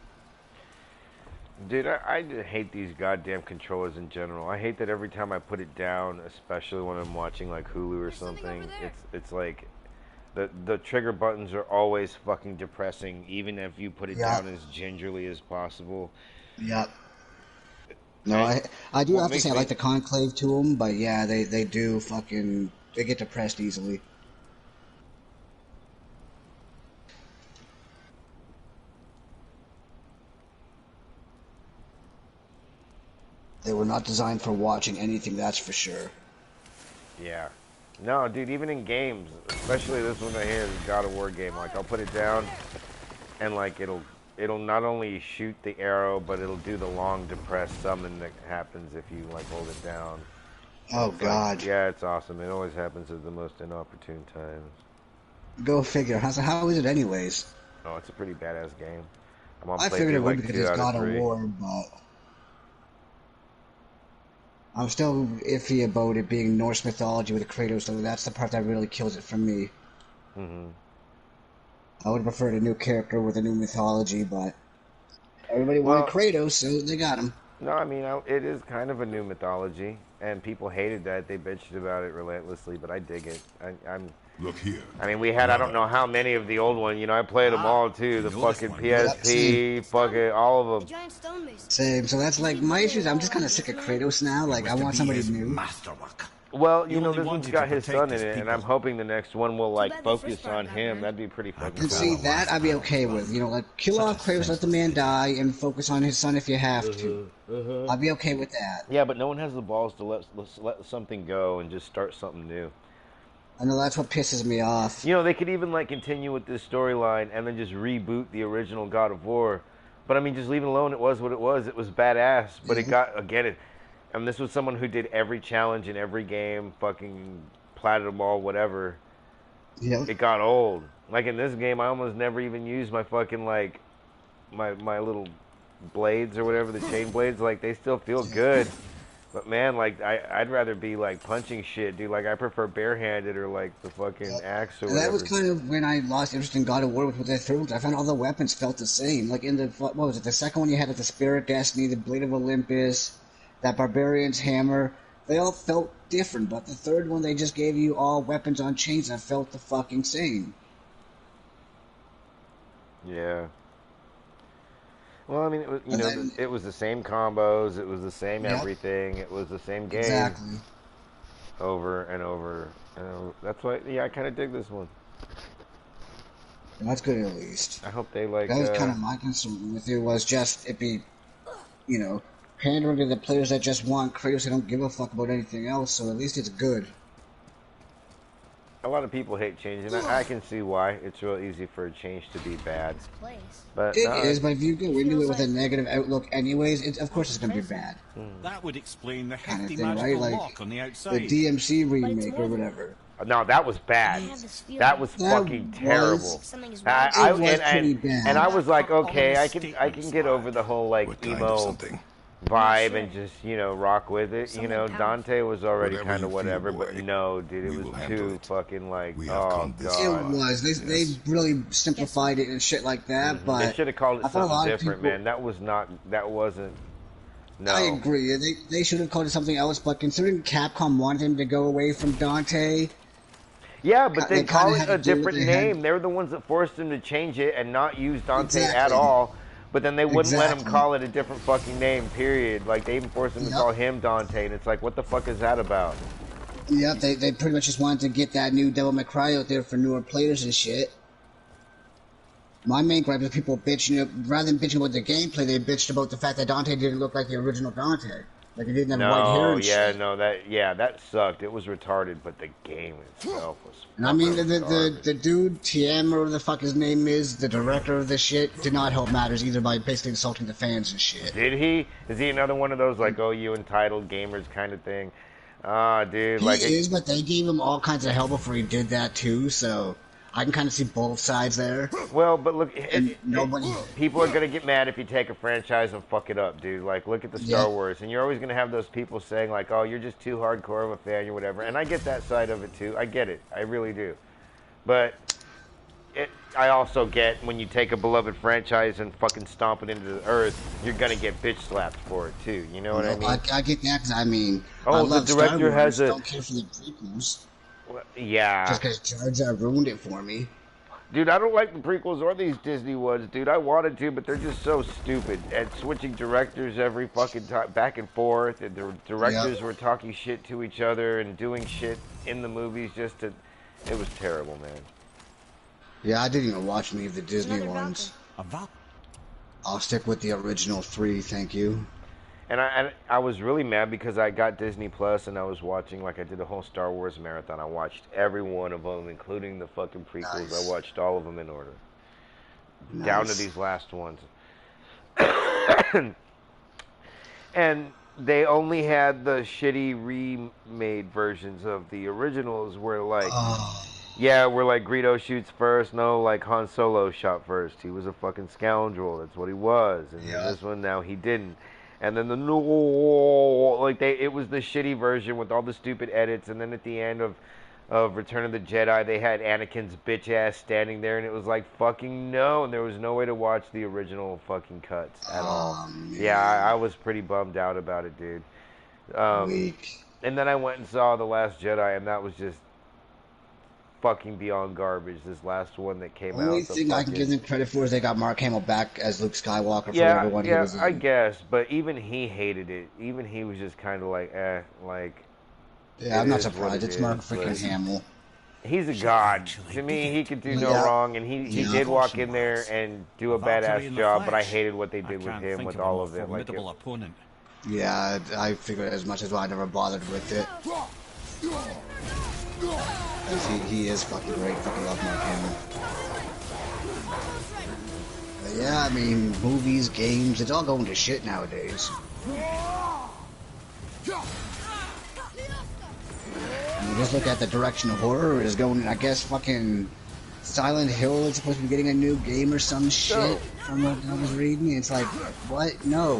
A: Dude, I just hate these goddamn controllers in general. I hate that every time I put it down, especially when I'm watching like Hulu or something, it's like the trigger buttons are always fucking depressing, even if you put it
C: Yeah.
A: down as gingerly as possible.
C: Yep. No, I do
A: What
C: have to
A: makes
C: say I
A: me-
C: like the conclave to them, but yeah, they do fucking, they get depressed easily. They were not designed for watching anything, that's for sure.
A: Yeah. No, dude, even in games, especially this one right here, the God of War game, like I'll put it down and like it'll not only shoot the arrow, but it'll do the long depressed summon that happens if you like hold it down.
C: Oh
A: It's like-
C: god.
A: yeah, it's awesome. It always happens at the most inopportune times.
C: Go figure. How is it anyways?
A: Oh, it's a pretty badass game. I'm on
C: I figured it
A: playthrough
C: would
A: like
C: because
A: 2
C: it's
A: out
C: God
A: of
C: of
A: 3.
C: War, but I'm still iffy about it being Norse mythology with Kratos, so that's the part that really kills it for me.
A: Mm-hmm.
C: I would have preferred a new character with a new mythology, but everybody wanted Kratos, so they got him.
A: No, I mean, it is kind of a new mythology, and people hated that. They bitched about it relentlessly, but I dig it.
D: Look here.
A: I mean, we had, I don't know how many of the old one. You know, I played them all, too. The
B: I know this
A: fucking
B: one.
A: PSP, fucking all of
E: The
A: them.
E: giant stone mason.
C: Same. So that's like my issues. I'm just kind of sick of Kratos now. Like I want somebody new.
B: Masterwork.
A: Well,
B: He
A: you know,
B: only
A: this one's
B: wanted
A: got
B: to
A: his
B: protect
A: son in
B: his
A: it, and
B: people.
A: I'm hoping the next one will, like,
E: bad the
A: focus
E: first part
A: on
E: got
A: him.
E: burned.
A: That'd be pretty fucking
C: And see
A: cool.
C: that I'd be okay with. You know, like kill off Kratos, let the man die, and focus on his son if you have to. I'd be okay with that.
A: Yeah, but no one has the balls to let something go and just start something new.
C: I know that's what pisses me off.
A: You know, they could even like continue with this storyline and then just reboot the original God of War. But I mean, just leave it alone. It was what it was. It was badass. But it got, again, it. And this was someone who did every challenge in every game, fucking platted them all, whatever.
C: Yeah.
A: It got old. Like in this game, I almost never even used my fucking like my little blades or whatever, the chain blades. Like they still feel good. But man, like I'd rather be like punching shit, dude. Like I prefer barehanded or like the fucking axe or
C: And
A: whatever.
C: that was kind of when I lost interest in God of War with the third one. I found all the weapons felt the same. Like in the, what was it, the second one you had with the Spear of Destiny, the Blade of Olympus, that Barbarian's Hammer. They all felt different, but the third one they just gave you all weapons on chains that felt the fucking same.
A: Yeah. Well, I mean, it was, you
C: And
A: know,
C: then-
A: it was the same combos. It was the same
C: Yep.
A: everything. It was the same game
C: Exactly.
A: over and over and over. That's why, yeah, I kind of dig this one.
C: And that's good at least.
A: I hope they like.
C: That was kind of my concern with it, was just it be, you know, pandering to the players that just want Kratos. They don't give a fuck about anything else, so at least it's good.
A: A lot of people hate change, and I can see why. It's real easy for a change to be bad.
E: Place.
A: But
C: It
A: no,
C: is, but if you go into it with a negative outlook anyways, of course it's going to be bad.
B: That would explain the
C: Kind of
B: hefty
C: thing, right?
B: magical
C: Like
B: lock on the
C: the
B: outside.
C: DMC
E: But it's
C: remake or
E: more than
C: whatever.
A: No, that was bad.
E: I have this feeling
A: That was
C: That
A: fucking terrible.
E: something is
A: I,
E: wrong.
A: I
C: It was pretty bad.
A: and I was like, okay, I can
B: Statements,
A: get over the whole like
D: What kind of
A: emo
D: something?
A: vibe
E: Sure.
A: and just rock with it.
E: Something
A: Dante was already
D: Whatever
A: kind
D: you
A: of
D: feel,
A: whatever,
D: boy.
A: but no, dude, it
D: We
A: was
D: will handle
A: too
D: it.
A: fucking like,
D: We have
A: oh
D: come this
C: It
A: god.
C: was. They
D: Yes.
C: really simplified it and shit like that, but
A: They should have called
C: I
A: it
C: thought a lot
A: something
C: of
A: different,
C: people,
A: man. That wasn't. No.
C: I agree. They should have called it something else, but considering Capcom wanted him to go away from Dante,
A: Yeah, but
C: They
A: they call
C: kinda
A: it
C: had
A: a
C: to do what
A: different
C: they had.
A: name. They're the ones that forced him to change it and not use Dante at
C: Exactly.
A: all. But then they wouldn't let him
C: Exactly.
A: call it a different fucking name, period. Like, they even forced him to
C: Yep.
A: call him Dante, and it's like, what the fuck is that about?
C: yep, they pretty much just wanted to get that new Devil May Cry out there for newer players and shit. My main gripe is people bitching, rather than bitching about the gameplay, they bitched about the fact that Dante didn't look like the original Dante. Like, he didn't have white hair
A: No,
C: and
A: yeah,
C: shit.
A: no, that sucked. It was retarded, but the game itself was
C: And I mean,
A: fucking garbage.
C: the dude, TM, or whatever the fuck his name is, the director of this shit, did not help matters either by basically insulting the fans and shit.
A: Did he? Is he another one of those, like, oh, you entitled gamers kind of thing? Ah, dude,
C: He
A: like...
C: is, but they gave him all kinds of hell before he did that too, so I can kind of see both sides there.
A: Well, but look,
C: And nobody...
A: people are gonna get mad if you take a franchise and fuck it up, dude. Like, look at the Star
C: Yeah.
A: Wars, and you're always gonna have those people saying like, "Oh, you're just too hardcore of a fan or whatever." And I get that side of it too. I get it, I really do. But I also get when you take a beloved franchise and fucking stomp it into the earth, you're gonna get bitch slapped for it too. You know what I mean?
C: I get that because I mean,
A: Oh,
C: I
A: the
C: love Star
A: director
C: Wars.
A: has a-
C: Don't care for the prequels
A: Yeah.
C: just because Jar Jar ruined it for me.
A: Dude, I don't like the prequels or these Disney ones, dude. I wanted to, but they're just so stupid. And switching directors every fucking time, back and forth, and the directors were talking shit to each other and doing shit in the movies just to... It was terrible, man.
C: Yeah, I didn't even watch any of the Disney
E: Another
C: ones.
B: A val-
C: I'll stick with the original 3, thank you.
A: And I was really mad because I got Disney Plus and I was watching, like, I did a whole Star Wars marathon. I watched every one of them, including the fucking prequels.
C: Nice.
A: I watched all of them in order.
C: Nice.
A: Down to these last ones. And they only had the shitty remade versions of the originals where, like, yeah, where, like, Greedo shoots first. No, like, Han Solo shot first. He was a fucking scoundrel. That's what he was. And
C: Yeah.
A: this one, now he didn't. And then it was the shitty version with all the stupid edits. And then at the end of Return of the Jedi, they had Anakin's bitch ass standing there, and it was like, fucking no. And there was no way to watch the original fucking cuts at all. Yeah, I was pretty bummed out about it, dude.
C: Weak.
A: And then I went and saw The Last Jedi, and that was just fucking beyond garbage. This last one that came out.
C: Only
A: the
C: thing I can give
A: fucking-
C: them credit for is they got Mark Hamill back as Luke Skywalker for
A: Yeah,
C: everyone he
A: yeah,
C: was in.
A: I guess. But even he hated it. Even he was just kind of like, like...
C: Yeah, I'm
A: it
C: not
A: is what
C: surprised.
A: it
C: It's Mark
A: is,
C: freaking
A: but-
C: Hamill.
A: He's a god. To me, he could do no
C: Yeah.
A: wrong, and he
C: Yeah.
A: did walk in there and do a
B: Valkyrie in
A: badass
B: the
A: job, but I
B: flesh.
A: hated what they
B: I
A: did with
B: can't
A: him,
B: think
A: with
B: of a
A: all
B: more
A: of it. Like,
B: formidable opponent.
C: Yeah, I figured as much as why I never bothered with it. 'Cause he is fucking great. Fucking love Mark Hamill. But yeah, I mean, movies, games, it's all going to shit nowadays. I mean, just look at the direction of horror is going. I guess fucking Silent Hill is supposed to be getting a new game or some shit. From what I was reading, it's like, what? No,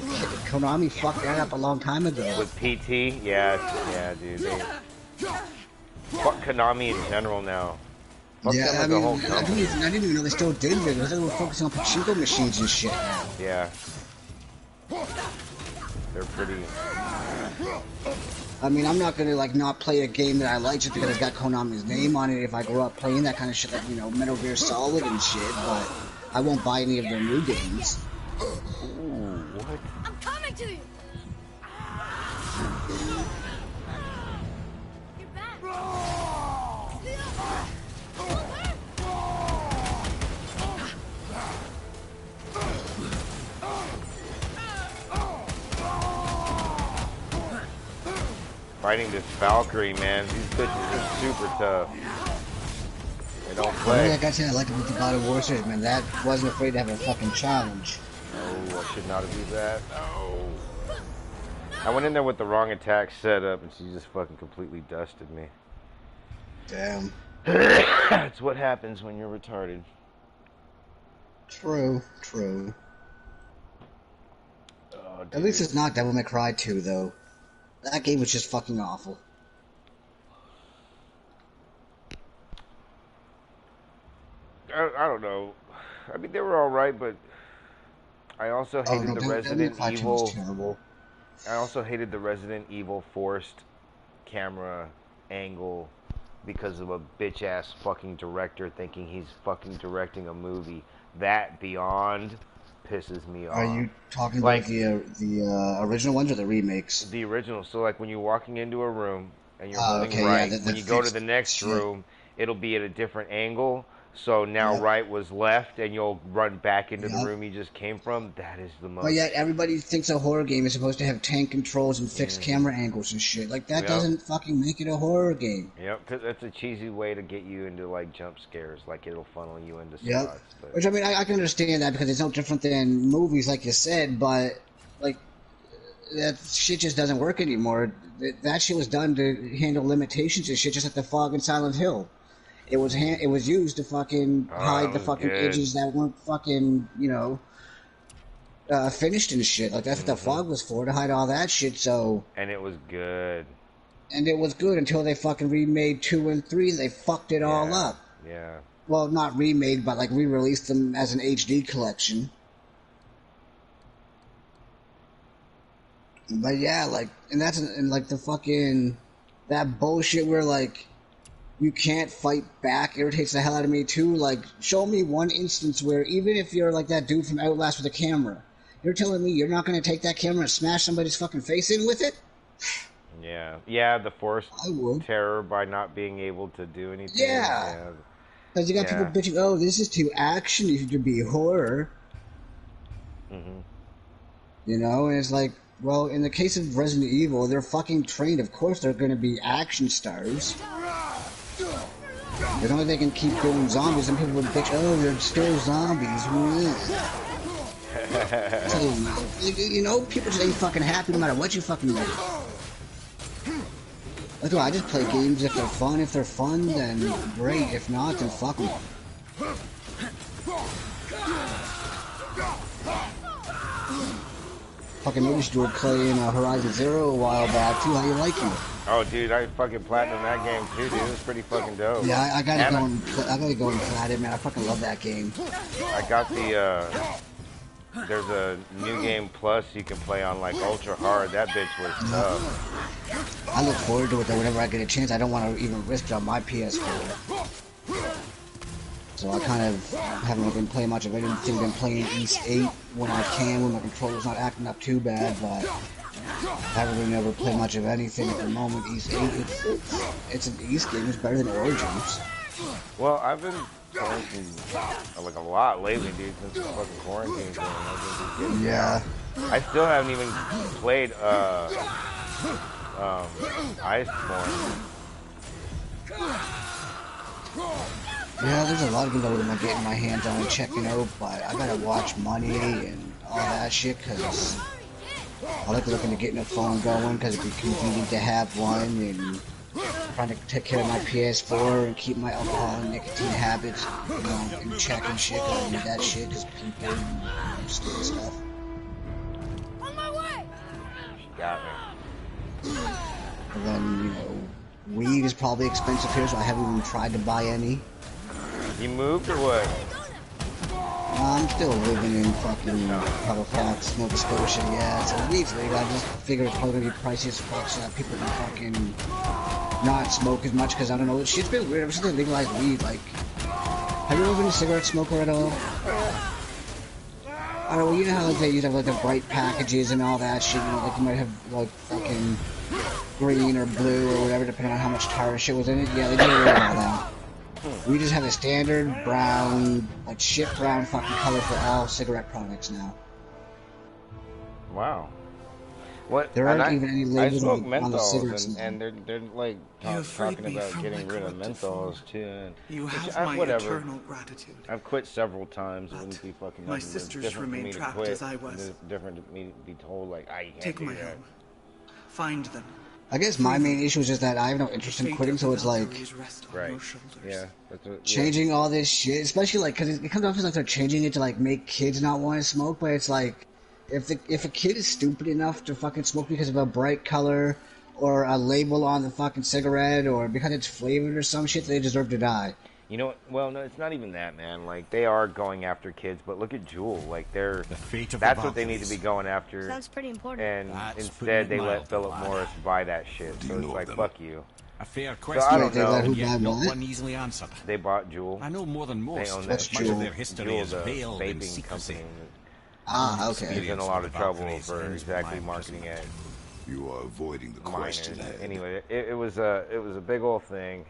C: Konami fucked that up a long time ago.
A: with PT, yeah, dude. Fuck Konami in general now. Fuck them
C: Yeah,
A: as
C: I
A: a
C: mean,
A: whole
C: I
A: company.
C: didn't even know they still did it. Because they were focusing on pachinko machines and shit now.
A: Yeah. They're pretty...
C: I mean, I'm not gonna like not play a game that I like just because it's got Konami's name on it. If I grow up playing that kind of shit, like Metal Gear Solid and shit, but I won't buy any of their new games.
A: Ooh, what?
E: I'm coming to you! You're back!
A: Fighting this Valkyrie, man. These bitches are super tough. They don't play.
C: Like I said, I like about the God of War series, man. That wasn't afraid to have a fucking challenge.
A: Oh, I should not have used that. No. I went in there with the wrong attack setup, and she just fucking completely dusted me.
C: Damn.
A: That's what happens when you're retarded.
C: True, true.
A: Oh,
C: At least it's not Devil May Cry 2, though. That game was just fucking awful.
A: I don't know. I mean, they were all right, but I also hated the
C: Devil May
A: Resident
C: Cry 2 was
A: Evil.
C: terrible.
A: I also hated the Resident Evil forced camera angle because of a bitch ass fucking director thinking he's fucking directing a movie. That beyond pisses me off.
C: Are you talking
A: Like,
C: about the original ones or the remakes?
A: the original. So like when you're walking into a room and you're
C: Oh,
A: holding
C: okay,
A: right,
C: yeah,
A: when you go to the next
C: shit.
A: room, it'll be at a different angle. So now
C: Yep.
A: right was left, and you'll run back into the
C: Yep.
A: room you just came from. That is the most.
C: But yet everybody thinks a horror game is supposed to have tank controls and fixed camera angles and shit. Like, that
A: Yep.
C: doesn't fucking make it a horror game.
A: Yep, because that's a cheesy way to get you into like jump scares. Like it'll funnel you into
C: Yep.
A: spots. But...
C: Which, I mean, I can understand that because it's no different than movies, like you said, but, like, that shit just doesn't work anymore. That shit was done to handle limitations and shit, just like the fog in Silent Hill. It was used to fucking hide the fucking
A: good.
C: edges that weren't fucking, finished and shit. Like, that's what the fog was for, to hide all that shit, so...
A: And it was good.
C: And it was good until they fucking remade 2 and 3, they fucked it all up.
A: Yeah.
C: Well, not remade, but, like, re-released them as an HD collection. But yeah, like, and that's, and like, the fucking... That bullshit where, like... You can't fight back irritates the hell out of me too. Like, show me one instance where even if you're like that dude from Outlast with a camera, you're telling me you're not going to take that camera and smash somebody's fucking face in with it?
A: Yeah, the forced
C: I would.
A: terror by not being able to do anything.
C: Yeah. Because you got people bitching, oh, this is too action to be horror. You know, and it's like, well, in the case of Resident Evil, they're fucking trained. Of course they're going to be action stars. As long as they can keep doing zombies, and people would bitch, oh, they're still zombies. So, you know, people just ain't fucking happy no matter what you fucking do. That's why I just play games if they're fun. If they're fun, then great. If not, then fuck them. Fucking noticed you were playing Horizon Zero a while back, too. How you liking it?
A: Oh, dude, I fucking platinum that game too, dude. It was pretty fucking dope.
C: Yeah, I gotta go and plat it, man. I fucking love that game.
A: I got the, there's a new game plus you can play on, like, ultra hard. That bitch was tough.
C: I look forward to it, though, whenever I get a chance. I don't want to even risk it on my PS4. So I kind of haven't been playing much of anything. Been playing East 8 when I can, when my controller's not acting up too bad, but... I haven't really ever played much of anything at the moment. East 8, it's an East game. It's better than Origins.
A: Well, I've been playing like a lot lately, dude, since the fucking quarantine thing. I've been just getting
C: Yeah.
A: I still haven't even played Iceborne.
C: Yeah, there's a lot of games I wouldn't mind getting my hands on and checking out, but I gotta watch money and all that shit, because I like looking to getting a phone going, because it'd be convenient to have one, and trying to take care of my PS4 and keep my alcohol and nicotine habits, you know, in check and shit. I need that shit, because people and stupid stuff.
E: On my way!
A: Got me.
C: And then, you know, weed is probably expensive here, so I haven't even tried to buy any.
A: You moved or what?
C: I'm still living in fucking Halifax, Nova Scotia, yeah, so weed's legal. I just figure it's probably gonna be pricey as fuck so that people can fucking not smoke as much, because I don't know, shit's been weird ever since they legalized weed. Like, have you ever been a cigarette smoker at all? I don't know, you know how like, they used to have like the bright packages and all that shit, you know, like you might have like fucking green or blue or whatever, depending on how much tar shit was in it. Yeah, they did away with all that. We just have a standard brown, like shit brown fucking color for all cigarette products now.
A: Wow. What?
C: There aren't even any labels
A: I smoke
C: on the cigarettes
A: menthols, and they're like talking about getting rid of menthols too. And
F: you have my
A: whatever.
F: eternal gratitude.
A: I've quit several times. It wouldn't be fucking.
F: My
A: nothing. It's
F: sisters
A: different for
F: remain
A: me to
F: trapped
A: quit.
F: as I was.
A: It's different to me to be told like I can't
F: Take
A: do
F: my
A: that.
F: home. Find them.
C: I guess my main issue is just that I have no interest in quitting, so it's like
A: Right. Yeah. That's what. Yeah.
C: changing all this shit, especially like because it comes off as like they're changing it to like make kids not want to smoke, but it's like if a kid is stupid enough to fucking smoke because of a bright color or a label on the fucking cigarette or because it's flavored or some shit, they deserve to die.
A: You know what? Well, no, it's not even that, man. Like they are going after kids, but look at Jewel. Like they're
B: The fate of
A: that's
B: the
A: what they need to be
B: Valkyries.
A: going after.
E: Sounds pretty important.
A: And
B: That's
A: instead they
B: putting it
A: let
B: mildly,
A: Philip
B: lad.
A: Morris buy that shit.
D: Do
A: So
D: you
A: it's
D: know
A: like
D: them?
A: fuck you.
B: A fair
A: I
B: question,
A: don't
C: They let
A: know.
C: who
B: and yet
C: buy
B: not
C: what?
B: one easily answered.
A: They bought Jewel.
B: I know more than most.
A: They own
C: What's
A: that.
B: Much of
C: Jewel?
B: their history
A: Jewel,
B: is
A: the
B: veiled in
A: vaping
B: secrecy.
A: company.
C: Ah, okay.
A: He's in a lot of
B: The
A: trouble
B: Valkyries
A: for
B: ends
A: exactly
B: my
A: marketing it.
B: imprisonment.
D: You are avoiding the
A: Minors.
D: question. Ed.
A: Anyway, it was a big old thing,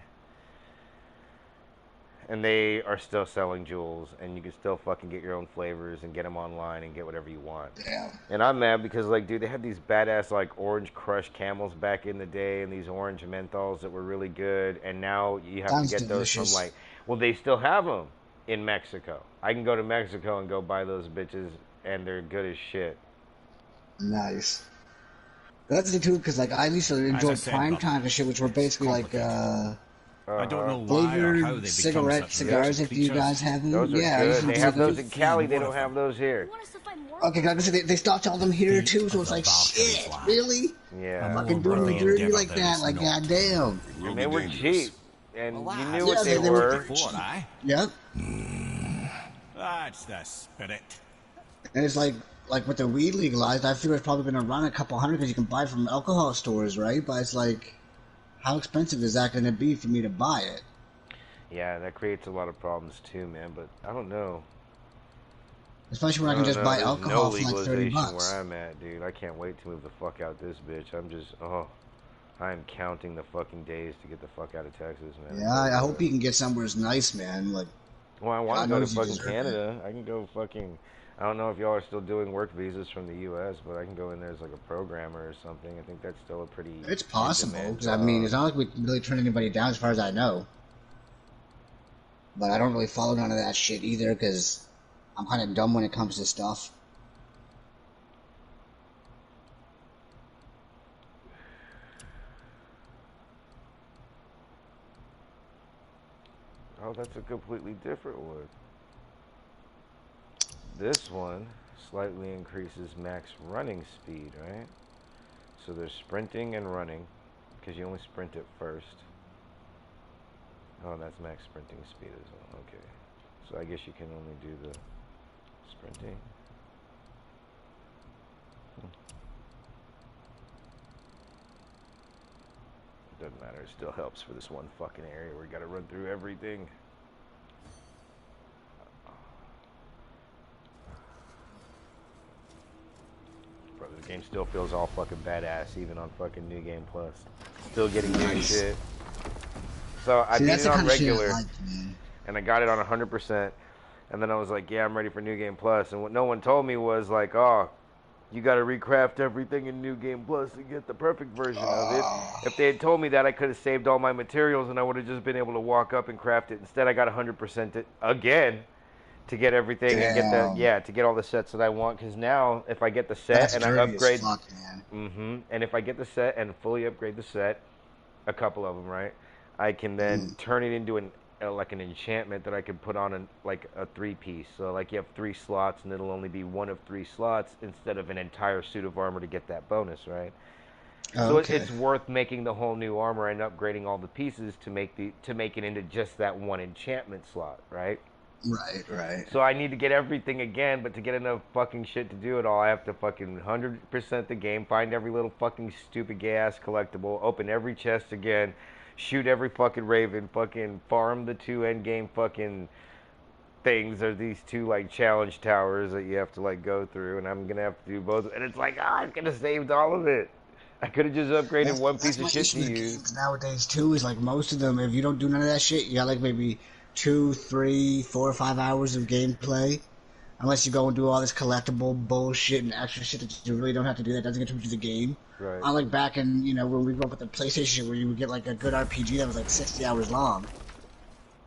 A: and they are still selling jewels, and you can still fucking get your own flavors and get them online and get whatever you want.
C: Damn.
A: And I'm mad because like, dude, they had these badass like orange crush camels back in the day, and these orange menthols that were really good, and now you have
C: Sounds
A: to get those
C: delicious.
A: from like, well, they still have them in Mexico. I can go to Mexico and go buy those bitches, and they're good as shit.
C: Nice. That's the too, because like I used to enjoy
B: said,
C: prime
B: Bob,
C: time and shit, which were
B: it's
C: basically like
B: complicated. I don't know why or how
C: flavored
B: they become
C: cigarette
B: such
C: cigars.
B: ruthless
C: If you
B: creatures.
C: guys have them,
A: Those are
C: yeah, I used
A: good.
C: to
A: They
C: do
A: have those
C: those.
A: in Cali. They
B: More
A: don't
B: of
A: have
B: them.
A: those here.
E: You want us to find more?
C: Okay, like I said, they stopped all them here
B: Fate
C: too, so
B: of
C: it's
B: the
C: like
B: Valkyries,
C: shit,
B: lad.
C: really?
A: Yeah.
C: Fucking
B: More
C: doing me
B: worthy
C: dirty
B: endeavor
C: like
B: there
C: that,
B: is
C: like
B: not.
C: goddamn.
D: It will
A: And
D: be
A: they were
D: dangerous.
A: cheap, and
B: Well,
A: you
B: lads,
A: knew
C: Yeah,
A: what they
C: they were
A: were.
B: Before, aye?
C: Yep.
B: That's the spirit.
C: And it's like with the weed legalized, I figure it's probably gonna run a couple hundred because you can buy it from alcohol stores, right? But it's like, how expensive is that gonna be for me to buy it?
A: Yeah, that creates a lot of problems too, man. But I don't know.
C: Especially when I
A: I
C: can
A: don't
C: just
A: know.
C: buy
A: There's
C: alcohol
A: no
C: for like 30
A: legalization
C: bucks.
A: where I'm at, dude. I can't wait to move the fuck out this bitch. I'm just, I'm counting the fucking days to get the fuck out of Texas, man.
C: Yeah, I hope you can get somewhere nice, man. Like,
A: Well, I want
C: God
A: to go to
C: knows you
A: fucking
C: deserve it.
A: Canada. I can go fucking. I don't know if y'all are still doing work visas from the U.S., but I can go in there as like a programmer or something. I think that's still a pretty.
C: it's possible.
A: in-demand
C: 'Cause, I mean,
A: job.
C: it's not like we really turn anybody down as far as I know. But I don't really follow none of that shit either because I'm kind of dumb when it comes to stuff.
A: Oh, that's a completely different one. This one slightly increases max running speed, right? So there's sprinting and running, because you only sprint it first. Oh, that's max sprinting speed as well. Okay. So I guess you can only do the sprinting. Doesn't matter. It still helps for this one fucking area where you gotta run through everything. Bro, this game still feels all fucking badass, even on fucking New Game Plus. Still getting new
C: Nice.
A: shit. So I
C: See,
A: beat
C: that's
A: it
C: the
A: on
C: kind of shit
A: regular,
C: I like, man.
A: and I got it on 100%. And then I was like, yeah, I'm ready for New Game Plus. And what no one told me was like, oh, you got to recraft everything in New Game Plus to get the perfect version of it. If they had told me that, I could have saved all my materials, and I would have just been able to walk up and craft it. Instead, I got 100% it again to get everything and get the
C: Damn.
A: to get all the sets that I want. Because now, if I get the set
C: That's
A: and I
C: dirty
A: upgrade,
C: as fuck, man.
A: and if I get the set and fully upgrade the set, a couple of them, right? I can then turn it into like an enchantment that I can put on like a 3-piece. So like you have 3 slots, and it'll only be one of 3 slots instead of an entire suit of armor to get that bonus, right? So
C: Okay.
A: it's worth making the whole new armor and upgrading all the pieces to make it into just that one enchantment slot, right?
C: Right.
A: So I need to get everything again, but to get enough fucking shit to do it all, I have to fucking 100% the game, find every little fucking stupid gay ass collectible, open every chest again, shoot every fucking raven, fucking farm the 2 endgame fucking things. Are these 2 like challenge towers that you have to like go through, and I'm gonna have to do both. And it's like, I could have saved all of it. I could have just upgraded one piece of shit to
C: with
A: use.
C: games nowadays too. Is like most of them, if you don't do none of that shit, you got like maybe 2, 3, 4, 5 hours of gameplay. Unless you go and do all this collectible bullshit and extra shit that you really don't have to do that doesn't contribute to the game.
A: Right.
C: Unlike back in, when we grew up with the PlayStation, where you would get like a good RPG that was like 60 hours long.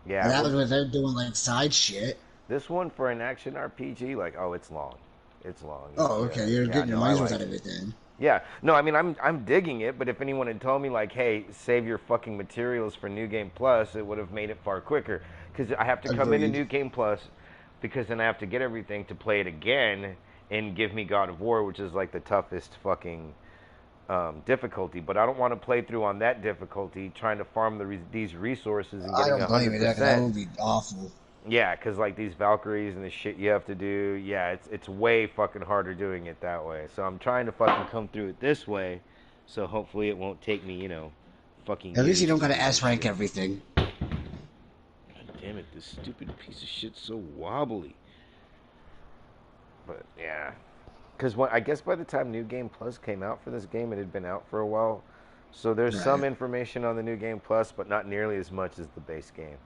A: Yeah.
C: And that was when they're doing like side shit.
A: This one for an action RPG, like, oh, it's long. It's long.
C: Oh, okay, you're getting your
A: no, I
C: money's worth
A: like
C: out of
A: it.
C: it then.
A: Yeah, no, I mean I'm digging it, but if anyone had told me like, hey, save your fucking materials for New Game Plus, it would have made it far quicker. Because I have to come into
C: Agreed.
A: New Game Plus, because then I have to get everything to play it again and give me God of War, which is like the toughest fucking difficulty. But I don't want to play through on that difficulty, trying to farm these resources and
C: I
A: getting
C: don't blame you. That
A: 100%.
C: would be awful.
A: Yeah, because like these Valkyries and the shit you have to do, yeah, it's way fucking harder doing it that way. So I'm trying to fucking come through it this way, so hopefully it won't take me, fucking
C: At least you
A: years
C: don't
A: to
C: gotta
A: do that
C: S rank
A: shit.
C: everything.
A: God damn it, this stupid piece of shit's so wobbly. But yeah, because I guess by the time New Game Plus came out for this game, it had been out for a while. So there's some
C: Right.
A: information on the New Game Plus, but not nearly as much as the base game.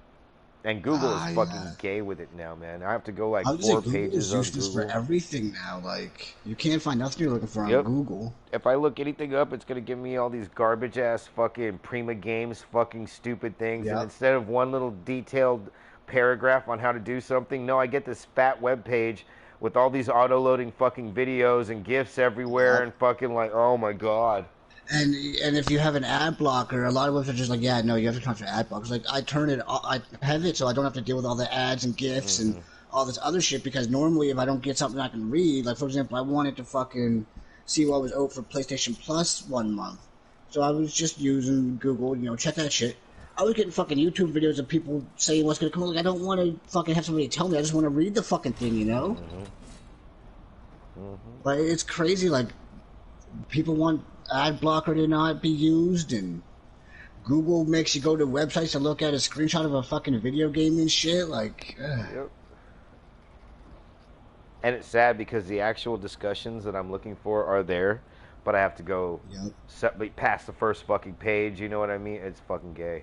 A: And Google is
C: Ah,
A: fucking
C: yeah.
A: gay with it now, man. I have to go like
C: I would say
A: 4
C: Google is
A: pages on
C: useless for
A: Google.
C: everything now. Like, you can't find nothing you're looking for on
A: Yep.
C: Google.
A: If I look anything up, it's gonna give me all these garbage ass fucking Prima Games fucking stupid things. And
C: Yep.
A: instead of one little detailed paragraph on how to do something, no, I get this fat web page with all these auto loading fucking videos and GIFs everywhere
C: Yep.
A: and fucking like, oh my god.
C: And if you have an ad blocker, a lot of websites are just like, yeah, no, you have to turn off your ad blockers. Like, I have it so I don't have to deal with all the ads and GIFs and all this other shit, because normally if I don't get something I can read, like, for example, I wanted to fucking see what was out for PlayStation Plus 1 month. So I was just using Google, check that shit. I was getting fucking YouTube videos of people saying what's gonna come. Like, I don't want to fucking have somebody tell me. I just want to read the fucking thing. But it's crazy. Like, people want ad blocker to not be used, and Google makes you go to websites to look at a screenshot of a fucking video game and shit. Like,
A: Yep. And it's sad because the actual discussions that I'm looking for are there, but I have to go past the first fucking page. You know what I mean? It's fucking gay.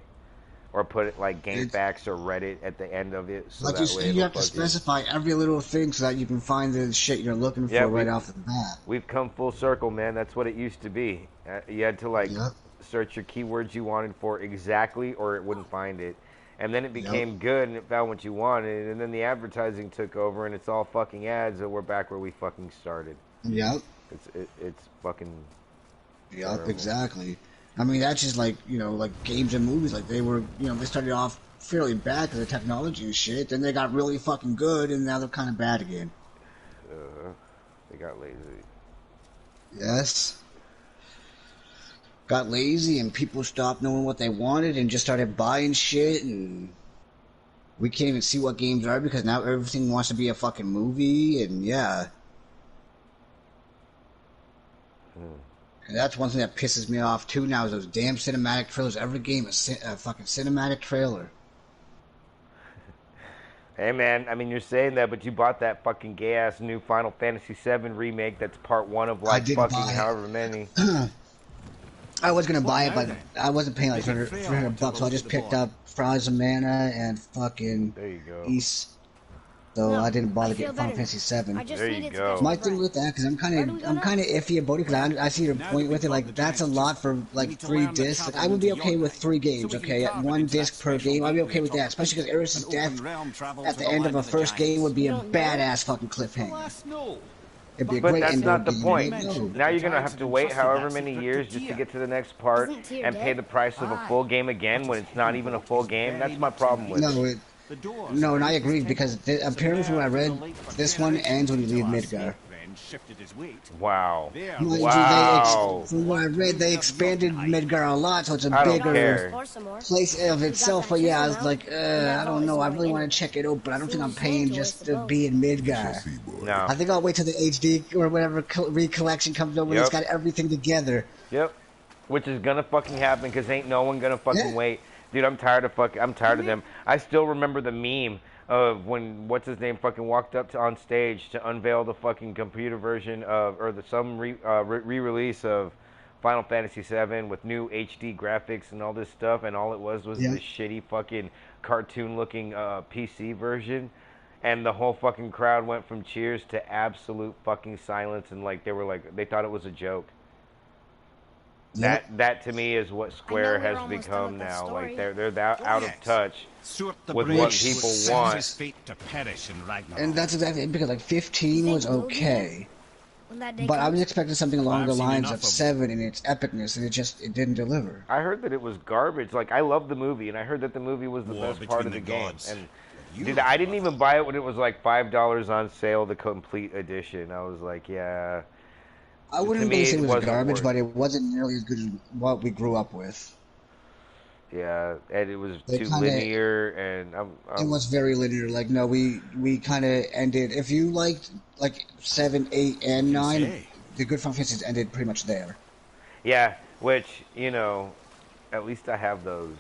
A: Or put it like GameFAQs or Reddit at the end of it, so
C: like
A: that way
C: you
A: it'll
C: have to
A: fucking...
C: specify every little thing so that you can find the shit you're looking for
A: Yeah,
C: right off the bat.
A: We've come full circle, man. That's what it used to be. You had to like
C: Yep.
A: search your keywords you wanted for exactly, or it wouldn't find it. And then it became good, and it found what you wanted. And then the advertising took over, and it's all fucking ads. And we're back where we fucking started.
C: Yep.
A: It's fucking.
C: Yep.
A: terrible.
C: Exactly. I mean, that's just like like games and movies. Like, they were, they started off fairly bad because of technology and shit. Then they got really fucking good, and now they're kind of bad again.
A: They got lazy.
C: Yes. Got lazy, and people stopped knowing what they wanted and just started buying shit, and we can't even see what games are because now everything wants to be a fucking movie, and yeah. And that's one thing that pisses me off too now, is those damn cinematic trailers. Every game is a fucking cinematic trailer.
A: Hey man, I mean you're saying that, but you bought that fucking gay ass new Final Fantasy VII remake. That's part 1 of like
C: didn't
A: fucking
C: buy it.
A: however many.
C: I was gonna buy it,
B: now
C: but
B: then?
C: I wasn't paying like
B: Is it
C: $300
B: fair
C: bucks, so I
B: to
C: just
B: the
C: picked
B: boy?
C: up Fries of Mana and fucking
A: There you go.
C: East. So
E: No,
C: I didn't bother
E: I feel
C: getting Final
E: better.
C: Fantasy VII.
E: I just
A: There you
E: needed
A: go.
E: to
C: My
E: get
C: thing
E: some
C: with that, because I'm
E: Where do we go
C: kind
E: now?
C: of iffy about it, because I see your
B: Now
C: point
B: that
C: with it.
B: we've
C: Like,
B: got the
C: that's a
B: giant
C: lot for
B: we
C: like
B: need to
C: 3
B: learn the
C: discs. Like,
B: travel
C: I would be
B: into
C: okay with
B: Jotunheim,
C: 3 games,
B: so we can
C: okay, at
B: carve it
C: 1
B: into that
C: disc per
B: special
C: game. I'd be
B: gateway
C: okay with that,
B: tunnel.
C: especially because Eris's
B: An
C: death
B: open realm travel
C: at
B: to
C: the
B: the
C: end of
B: land
C: a
B: of the
C: first game
B: giants.
C: would be a
E: You don't know?
C: badass fucking
B: Well,
C: cliffhanger.
B: that's no.
C: It'd be a
A: But
C: great
A: that's
C: indoor
A: not the
C: game.
A: point.
C: but no.
A: Now you're gonna have to wait however many
B: Secret
A: years
B: to
A: just to
B: Tyr.
A: get to the next part
E: Isn't Tyr
A: and pay
E: dead?
A: the price of a full game again when it's not even a full game. That's my problem with
C: No,
A: it.
B: The doors
C: no, and I
B: of
C: agree,
B: Eris's
C: because
B: temple.
C: apparently from what I read,
B: Surveyors for
C: this one
B: generations
C: ends when you leave
B: until our
C: Midgar.
B: snake friend shifted his weight.
A: Wow.
B: There,
C: Mind you,
A: Wow.
C: from what I read, they expanded Midgar a lot, so it's a
A: I don't
C: bigger
A: care.
E: Explore some more.
C: place of itself.
E: that
C: But yeah, I was
E: chisel
C: like,
E: now, and that
C: I
E: vault
C: don't
E: is
C: know. I
E: going
C: really want
E: in.
C: to check it out, but I don't think I'm
E: Seems
C: paying
E: dangerous
C: just
E: to
C: to
E: both.
C: be in
D: We shall
C: Midgar.
D: see, boy.
A: No.
C: I think I'll wait till the HD or whatever recollection comes over and it's
A: Yep.
C: got everything together.
A: Yep. Which is gonna fucking happen because ain't no one gonna fucking
C: Yeah.
A: wait. Dude, I'm tired of them. I still remember the meme of when what's his name fucking walked up on stage to unveil the fucking computer version of or some re-release of Final Fantasy VII with new HD graphics and all this stuff, and all it was
C: Yeah.
A: this shitty fucking cartoon-looking PC version, and the whole fucking crowd went from cheers to absolute fucking silence, and they thought it was a joke.
C: Yep.
A: That to me is what Square
E: we're
A: has
E: almost done
A: become
E: with that
A: now.
E: story.
A: Like they're that out of touch.
B: Sort the
A: with
B: bridge
A: what people
B: sends
A: want.
B: his fate to perish in Ragnarok.
C: And that's exactly it, because like 15 was
E: think we'll be
C: okay.
E: When that day
C: But I was
E: comes,
C: expecting something along the
B: I've seen
C: lines
B: enough
C: of
B: of 'em.
C: 7 in its epicness, and it didn't deliver.
A: I heard that it was garbage. Like, I love the movie, and I heard that the movie was the
B: War
A: best part
B: between
A: of the
B: the
A: game.
B: gods.
A: And
B: You
A: dude,
B: have
A: I didn't
B: left.
A: even buy it when it was like $5 on sale, the complete edition. I was like, yeah.
C: I
A: To
C: wouldn't
A: me,
C: really say it was
A: wasn't
C: garbage,
A: worth
C: but it wasn't nearly as good as what we grew up with.
A: Yeah, and it was
C: They
A: too
C: kind of
A: linear, and
C: It was very linear. Like, no, we kind of ended. If you liked like 7, 8, and
B: Can
C: 9,
B: say.
C: the good Final Fantasies ended pretty much there.
A: yeah. Which, at least I have those.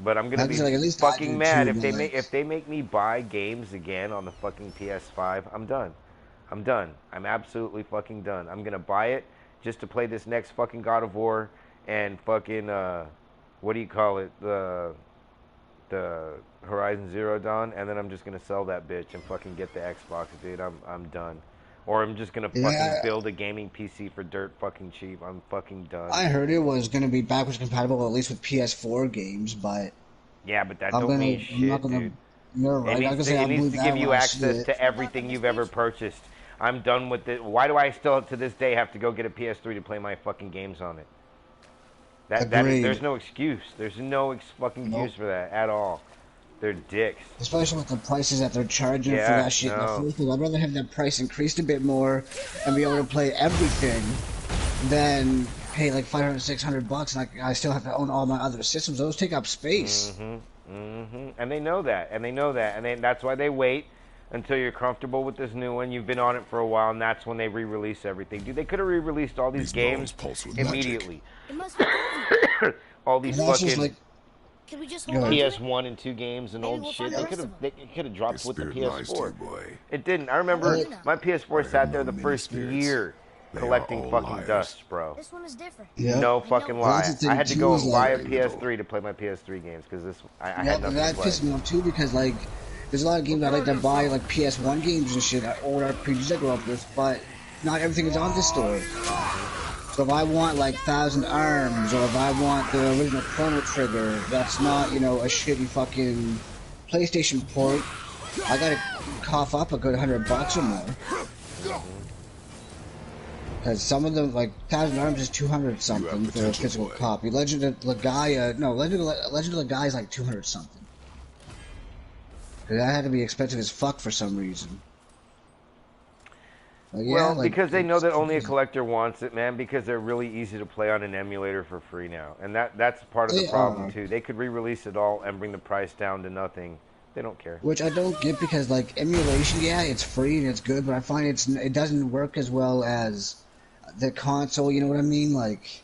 A: But I'm gonna
C: Like I
A: be
C: said, like at least I
A: fucking
C: do
A: mad
C: too.
A: if
C: But
A: if they make me buy games again on the fucking PS5. I'm done. I'm done. I'm absolutely fucking done. I'm gonna buy it just to play this next fucking God of War and fucking what do you call it, the Horizon Zero Dawn, and then I'm just gonna sell that bitch and fucking get the Xbox, dude. I'm done. Or I'm just gonna fucking
C: yeah,
A: build a gaming PC for dirt fucking cheap. I'm fucking done.
C: I heard it was gonna be backwards compatible at least with PS4 games, but
A: Yeah, but that don't mean
C: I'm not
A: shit,
C: gonna.
A: dude.
C: You're
A: It
C: right. I was
A: needs
C: gonna
A: to
C: say
A: it
C: I'll
A: needs
C: believe
A: to
C: that
A: give
C: when
A: you
C: I see
A: access
C: it.
A: to everything you've ever purchased. I'm done with it. Why do I still to this day have to go get a PS3 to play my fucking games on it? That is there's
C: Agreed.
A: no excuse. There's no fucking
C: Nope.
A: excuse for that at all. They're dicks.
C: Especially with the prices that they're charging for
A: Yeah,
C: that shit in the
A: no.
C: first place. I'd rather have that price increased a bit more and be able to play everything than pay like 500, $600 and I still have to own all my other systems. Those take up space.
A: And they know that, and they know that, and that's why they wait until you're comfortable with this new one. You've been on it for a while, and that's when they re-release everything. Dude, they could have re-released all these
D: These bones
A: games
D: pulse with
A: immediately.
E: it must be over.
A: All these
C: And that's just
A: fucking
C: like,
E: Can we just
C: Go
E: hold on
C: ahead.
E: to it?
A: PS1 and 2 games and
E: Maybe
A: old
E: we'll
A: shit.
E: find the
A: They
E: rest
A: could have
E: of 'em.
A: they could have dropped
D: Your
A: with the
D: spirit lies to you,
A: PS4.
D: boy.
A: It didn't. I remember
E: you know?
A: my PS4
D: I
A: sat
D: have
A: there
D: known
A: the
D: many
A: first
D: spirits.
A: year
D: They are
A: collecting
D: all
A: fucking
D: liars.
A: dust, bro.
E: This one is different.
C: yeah.
A: No
E: I
A: fucking
E: know.
C: Well, that's
A: lie.
C: the thing
A: I had to
C: too,
A: go
C: is
A: and
C: like,
A: buy a
D: Very little.
A: PS3 to play my PS3 games because I
C: yep,
A: had
C: and
A: nothing to
C: that
A: play.
C: pissed me off too because like, there's a lot of games I like to buy, like PS1 games and shit, old RPGs I grew up with, but not everything is on this store. So if I want like Thousand Arms, or if I want the original Chrono Trigger, that's not, a shitty fucking PlayStation port, I gotta cough up a good $100 or more. Because some of them, like Thousand Arms is 200 something for a
D: potential,
C: physical
D: boy.
C: copy. Legend of Legaia, no, Legend of Legaia is like 200 something. Cause that had to be expensive as fuck for some reason. But yeah,
A: Well,
C: like,
A: because they know
C: it's
A: that only a
C: crazy.
A: collector wants it, man. Because they're really easy to play on an emulator for free now, and that's part of the
C: They
A: problem
C: are.
A: too. They could re-release it all and bring the price down to nothing. They don't care.
C: Which I don't get because like emulation, yeah, it's free and it's good, but I find it doesn't work as well as the console. You know what I mean? Like,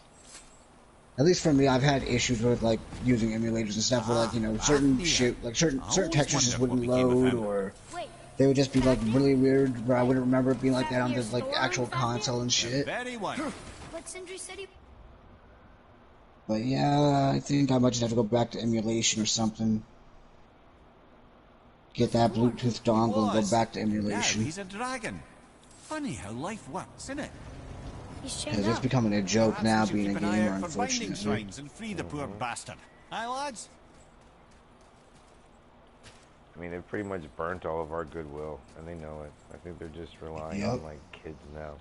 C: at least for me, I've had issues with like using emulators and stuff where like certain shit, like certain textures just wouldn't load, or
E: Wait,
C: they would just be like really weird where I wouldn't remember it being like that on the like actual console and shit.
B: Very one.
E: but Sindri said he...
C: But yeah, I think I might just have to go back to emulation or something. Get that Bluetooth dongle and go back to
B: Now
C: emulation.
B: he's a dragon. Funny how life works, isn't it?
E: He's chained
C: Because it's
E: up.
C: becoming a joke
B: Perhaps
C: now
B: we should
C: being a
B: keep an eye
C: gamer,
B: out for binding
C: unfortunately.
B: shrines and free the poor bastard. Aye, lads?
A: I mean, they've pretty much burnt all of our goodwill, and they know it. I think they're just relying
C: Yep.
A: on like kids now.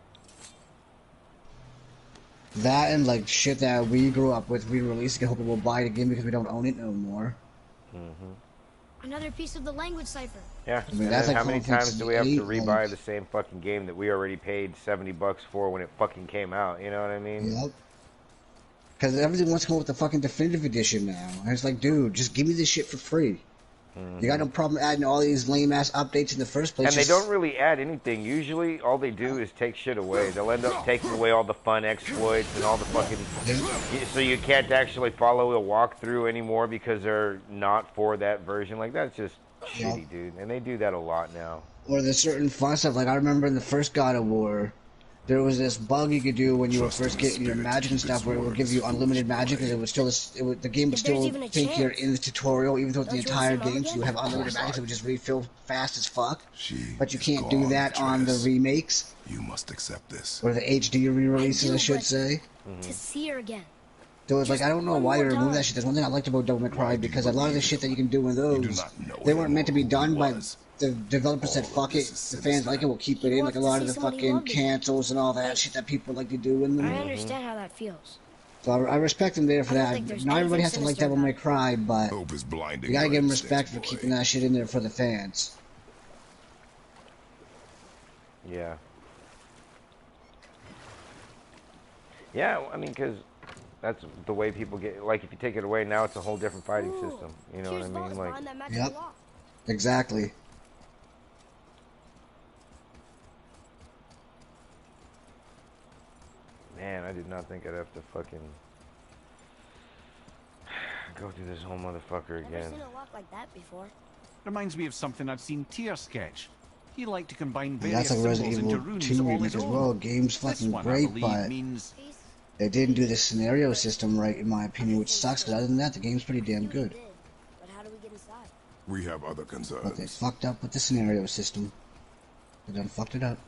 C: That and like shit that we grew up with re-releasing and hoping we'll buy it again because we don't own it no more.
E: Another piece of the language cipher.
A: Yeah.
C: I mean,
A: And
C: that's
A: then
C: like
A: how many
C: Final
A: times do we have to
C: Fantasy VIII,
A: rebuy
C: like-
A: the same fucking game that we already paid $70 for when it fucking came out? You know what I mean?
C: Yep. Because everything wants to come with the fucking definitive edition now. And it's like, dude, just give me this shit for free. You got no problem adding all these lame ass updates in the first place.
A: And they
C: just-
A: don't really add anything. Usually, all they do is take shit away. They'll end up taking away all the fun exploits and all the fucking. So you can't actually follow a walkthrough anymore because they're not for that version. Like that's just
C: Yeah.
A: shitty, dude. And they do that a lot now.
C: Or there's certain fun stuff. Like I remember in the first God of War, there was this bug you could do when you were
D: Trust in
C: first
D: the
C: getting your
D: spirit
C: magic and
D: to keep
C: stuff,
D: its
C: where it would
D: word
C: give you
D: as
C: unlimited
D: fools
C: magic, and
D: play.
C: it would still the game would
E: If there's
C: still
E: even a
C: think you're
E: chance.
C: in the tutorial, even though the
E: Don't you
C: entire
E: wanna see
C: game,
E: Mom
C: so you have
E: again?
C: unlimited magic, it would just refill fast as fuck.
D: She
C: But you
D: is
C: can't do
D: gone,
C: that on the
D: Atreus.
C: remakes,
D: You must accept this.
C: or the HD re-releases,
E: I
C: I
E: do,
C: should
E: but-
C: say.
E: To see her again.
C: So it's like, I don't know
E: one
C: why they
E: more
C: removed
E: time.
C: that shit. There's one thing I liked about Devil May
D: Why
C: Cry,
D: do you
C: because a lot of the
D: believe
C: shit that
D: him?
C: you can do in
D: You do
C: those,
D: not know
C: they
D: him
C: weren't meant to
D: or
C: be
D: who
C: done
D: he
C: by...
D: was.
C: the developers said fuck it, the fans like it, we'll keep it in. Like a lot of the fucking cancels and all that shit that people like to do in them.
E: I understand how that feels.
C: So I respect them there for that. Not everybody has to like Devil May Cry, but
D: Hope is blinding.
C: you gotta give them respect for keeping that shit in there for the fans.
A: Yeah. Yeah, I mean, because that's the way people get. Like, if you take it away, now it's a whole different fighting system. You know what I mean? Like,
C: yep. Exactly.
A: man, I did not think I'd have to fucking go through this whole motherfucker again.
E: Never seen a lock like that before.
B: Reminds me of something I've seen Tier sketch. He liked to combine
C: Yeah,
B: various
C: that's like
B: symbols
C: Resident
B: into
C: Evil
B: runes
C: 2
B: all
C: remake
B: his
C: as
B: own.
C: well. Game's
B: This
C: fucking
B: one,
C: great,
B: I believe,
C: but
B: means
C: they didn't do the scenario system right, in my opinion, which sucks. Because other than that, the game's pretty damn good.
E: But how do we get inside?
D: We have other
C: But they
D: concerns.
C: fucked up with the scenario system. They done fucked it up.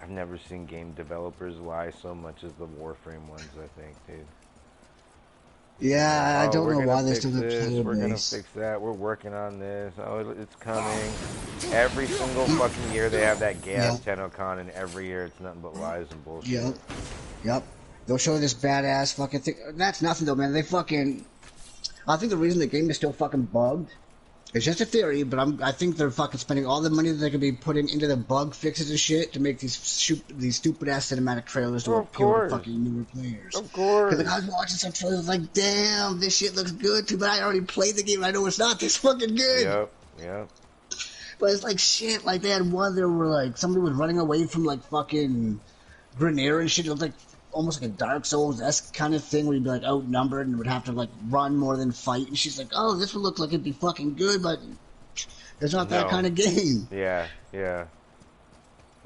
A: I've never seen game developers lie so much as the Warframe ones, I think, dude.
C: Yeah, I
A: Oh,
C: don't
A: we're
C: know
A: gonna
C: why they're
A: fix
C: still the
A: this,
C: player
A: we're gonna
C: base.
A: fix that, we're working on this, oh, it's coming. Every single fucking year they have that gas TennoCon, and every year it's nothing but lies and bullshit.
C: Yep. Yep. They'll show this badass fucking thing. That's nothing though, man. They fucking... I think the reason the game is still fucking bugged, it's just a theory, but I think they're fucking spending all the money that they could be putting into the bug fixes and shit to make these stupid ass cinematic trailers to appeal to fucking newer players.
A: Of course.
C: Because I was watching some trailers like, damn, this shit looks good too, but I already played the game and I know it's not this fucking good.
A: Yep, yep.
C: But it's like shit, like they had one there where like somebody was running away from like fucking Grenier and shit. It looked like almost like a Dark Souls-esque kind of thing where you'd be like outnumbered and would have to like run more than fight. And she's like, oh, this would look like it'd be fucking good, but it's not that kind of game.
A: Yeah, yeah.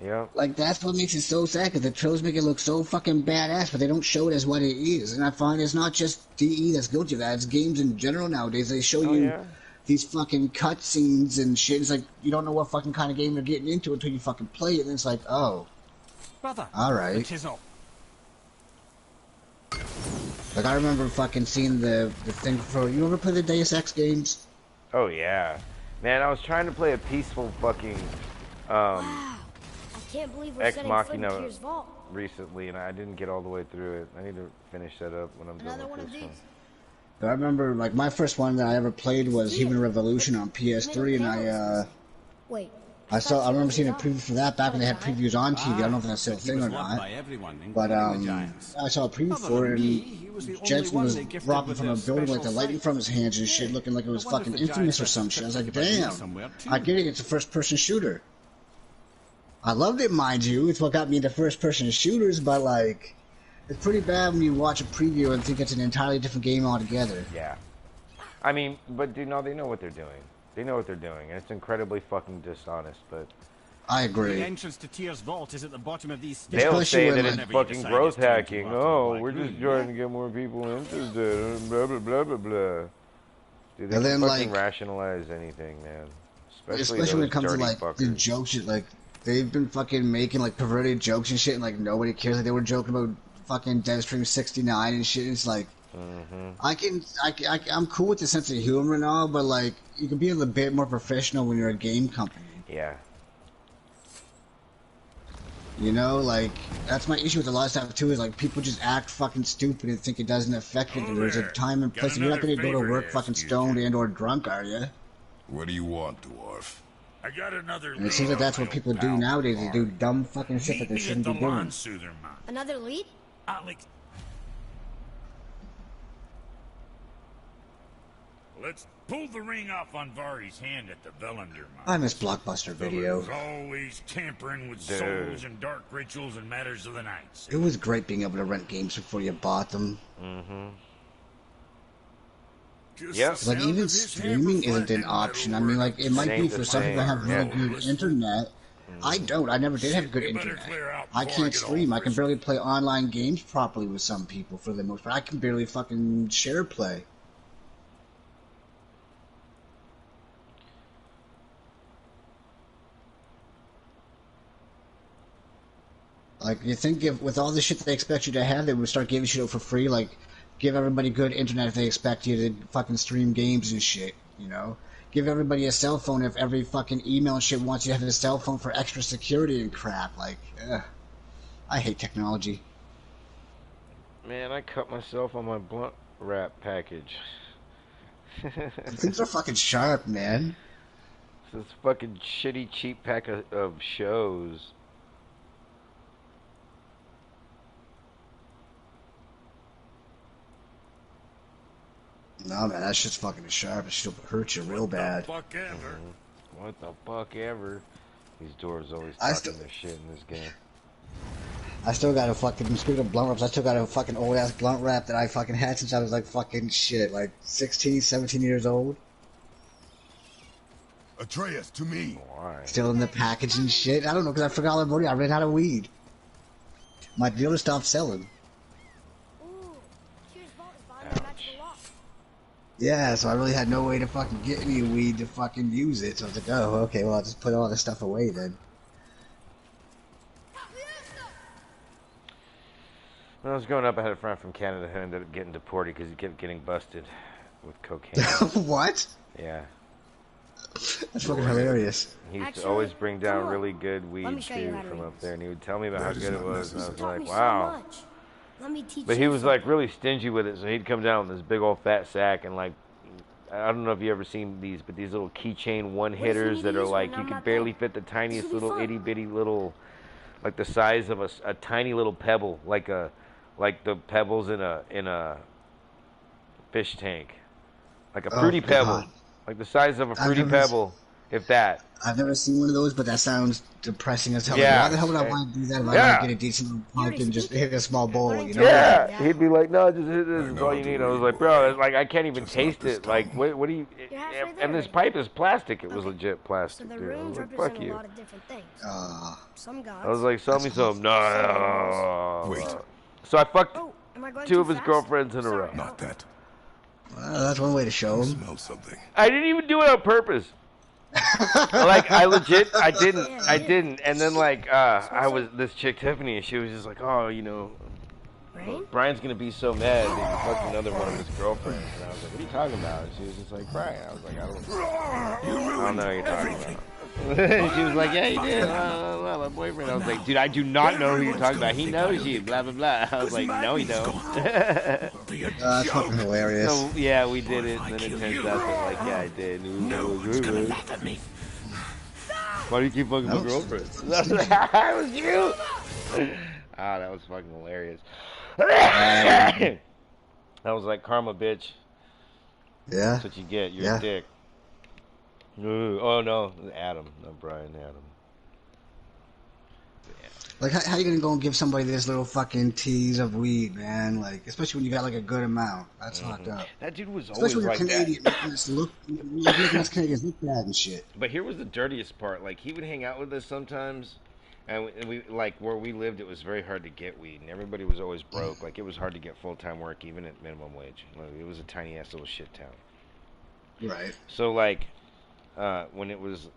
A: Yep.
C: Like that's what makes it so sad, because the trailers make it look so fucking badass, but they don't show it as what it is. And I find it's not just DE that's guilty of that, it's games in general nowadays. They show you these fucking cutscenes and shit. It's like you don't know what fucking kind of game you're getting into until you fucking play it, and it's like, oh,
B: brother,
C: alright. Like I remember fucking seeing the thing for, you ever play the Deus Ex games?
A: Oh yeah. Man, I was trying to play a peaceful fucking
E: Wow. I can't believe we're
A: Ex
E: setting foot in
A: Machina
E: Tier's vault.
A: recently, and I didn't get all the way through it. I need to finish that up when I'm done
E: Another one
A: with
E: of
A: this
E: these.
A: one.
C: But I remember, like, my first one that I ever played was Human Revolution on PS3, and
E: Wait.
C: I remember seeing a preview for that back when they had previews on TV. I don't know if that's still a thing or not. But, I saw a preview for it, and Jensen was dropping from a building like the lightning from his hands and shit, looking like it was fucking Infamous or some shit. I was like, damn, I get it, it's a first-person shooter. I loved it, mind you. It's what got me into first-person shooters, but, like, it's pretty bad when you watch a preview and think it's an entirely different game altogether.
A: Yeah. I mean, but they know what they're doing. They know what they're doing, and it's incredibly fucking dishonest, but...
C: I agree.
B: The entrance to Tier's vault is at the bottom of these stairs.
A: They'll say that
C: when,
A: it's fucking growth hacking. Oh, we're just trying to get more people interested, blah, blah, blah, blah, blah. Dude, they can fucking rationalize anything, man.
C: Especially when it comes to, like,
A: fuckers.
C: the joke shit, like, they've been fucking making, like, perverted jokes and shit, and, like, nobody cares. Like, they were joking about fucking Deadstream 69 and shit. It's like, I'm cool with the sense of humor and all, but, like, you can be a little bit more professional when you're a game company.
A: Yeah.
C: You know, like, that's my issue with a lot of stuff, too, is, like, people just act fucking stupid and think it doesn't affect it. There's a time and place, and you're not going to go to work fucking stoned and or drunk, are you?
D: What do you want, Dwarf?
F: I got another
C: And it seems like that's what people do nowadays. They do dumb fucking shit that they shouldn't be doing.
E: Another lead?
F: Alex. Let's pull the ring off on Vari's hand at the Velander mine.
C: I miss Blockbuster Video.
F: Was always tampering with souls and dark rituals and matters of the night.
C: It was great being able to rent games before you bought them.
A: Yeah.
C: Like, even streaming isn't an option. I mean, like, it might be for some people that have really good internet. I don't. I never did have good internet. I can't stream. I can barely play online games properly with some people for the most part. I can barely fucking share play. Like, you think if with all the shit they expect you to have, they would start giving shit out for free, like Give everybody good internet if they expect you to fucking stream games and shit, you know? Give everybody a cell phone if every fucking email and shit wants you to have a cell phone for extra security and crap. Like, I hate technology.
A: Man, I cut myself on my blunt wrap package.
C: Things are fucking sharp, man.
A: This fucking shitty cheap pack of shows.
C: No, man, that shit's fucking sharp. It should hurt you real bad.
F: What the fuck ever?
A: What the fuck ever? These doors always
C: I
A: talking their shit in this game.
C: I still got a fucking, speaking of blunt wraps, I still got a fucking old ass blunt wrap that I fucking had since I was like fucking shit, like 16, 17 years old.
D: Atreus, to me.
A: Why?
C: Still in the package and shit. I don't know, because I forgot all the money. I ran out of weed. My dealer stopped selling.
E: Ooh, Kier's vault is behind the magical lock.
C: Yeah, so I really had no way to fucking get any weed to fucking use it. So I was like, oh, okay, well, I'll just put all this stuff away then.
A: When I was growing up, I had a friend from Canada who ended up getting deported because he kept getting busted with cocaine.
C: What?
A: Yeah.
C: That's fucking hilarious.
A: He used to
E: Actually,
A: always bring down
E: come on.
A: really good
E: Let me
A: weed,
E: show you
A: too,
E: how to
A: from
E: read
A: up
E: this.
A: there. And he would tell me about how
D: That is
A: good it
D: not
A: was. And I was
E: Taught
A: like,
E: me so
A: wow.
E: much. Let me teach
A: But he
E: you
A: was like really stingy with it, so he'd come down with this big old fat sack and like, I don't know if you ever seen these, but these little keychain one hitters
E: need
A: that
E: to
A: are
E: use
A: like
E: when
A: you
E: I'm
A: can
E: not
A: barely
E: there?
A: fit the tiniest
E: will be
A: little
E: fun.
A: itty bitty little, like the size of a tiny little pebble, like the pebbles in a fish tank, like a fruity pebble,
C: God.
A: like the size of a fruity
C: never s-
A: pebble, if that.
C: I've never seen one of those, but that sounds depressing as hell.
A: Yeah.
C: Like, why the hell would I want to do that if I
A: Yeah.
C: might get a decent little pipe and just hit a small bowl, you know?
A: Yeah,
E: Yeah.
A: he'd be like, "No, just hit this.
D: I
A: Is
D: know
A: all
D: how
A: you
D: to
A: need." I was
D: read,
A: like, "Bro,
D: boy.
A: it's like I can't even
D: Just not
A: taste
D: this
A: it. Like,
D: time.
A: what do you?"
E: You're halfway there,
A: And this
E: dude.
A: pipe is plastic. It was
E: Okay.
A: legit
E: So
A: plastic,
E: the
A: dude. I was
E: runes
A: like,
E: represent
A: "Fuck
E: a
A: you."
E: lot of different things. Some gods.
A: I was like, "Sell me
C: That's
A: some." No.
D: Wait.
A: So I fucked
E: Oh, am I going
A: two
E: too
A: of his
E: fast?
A: girlfriends in a row.
E: Sorry,
D: Not that.
C: Well, that's one way to show
D: I
C: them.
D: smell something.
A: I didn't even do it on purpose. Like I legit, I didn't. And then like, I was this chick Tiffany, and she was just like, "Oh, you know,
E: Rain?
A: Brian's gonna be so mad that he fucked another one of his girlfriends." And I was like, "What are you talking about?" And she was just like, "Brian." I was like, "I don't know what you're talking about." She was like, "Yeah, you did. My boyfriend." I was like, "Dude, I do not know who you're talking about. He knows you." Blah blah blah. I was like, "No, he don't."
C: That's fucking hilarious.
A: So yeah, we did it, and then it turns out that like, yeah, I did. Why do you keep fucking my girlfriend? That was you. Ah, that was fucking hilarious. That was like karma, bitch.
C: Yeah.
A: That's what you get. You're
C: Yeah.
A: a dick. Ooh, oh no, Adam, not Brian. Adam.
C: Like, how you gonna go and give somebody this little fucking tease of weed, man? Like, especially when you got like a good amount. That's fucked up.
A: That dude was always
C: Especially when you're
A: like
C: Canadian,
A: that.
C: making us Canadians look bad and shit.
A: But here was the dirtiest part. Like he would hang out with us sometimes, and we like where we lived. It was very hard to get weed, and everybody was always broke. Like it was hard to get full time work, even at minimum wage. Like, it was a tiny ass little shit town.
C: Right.
A: So like, when it was,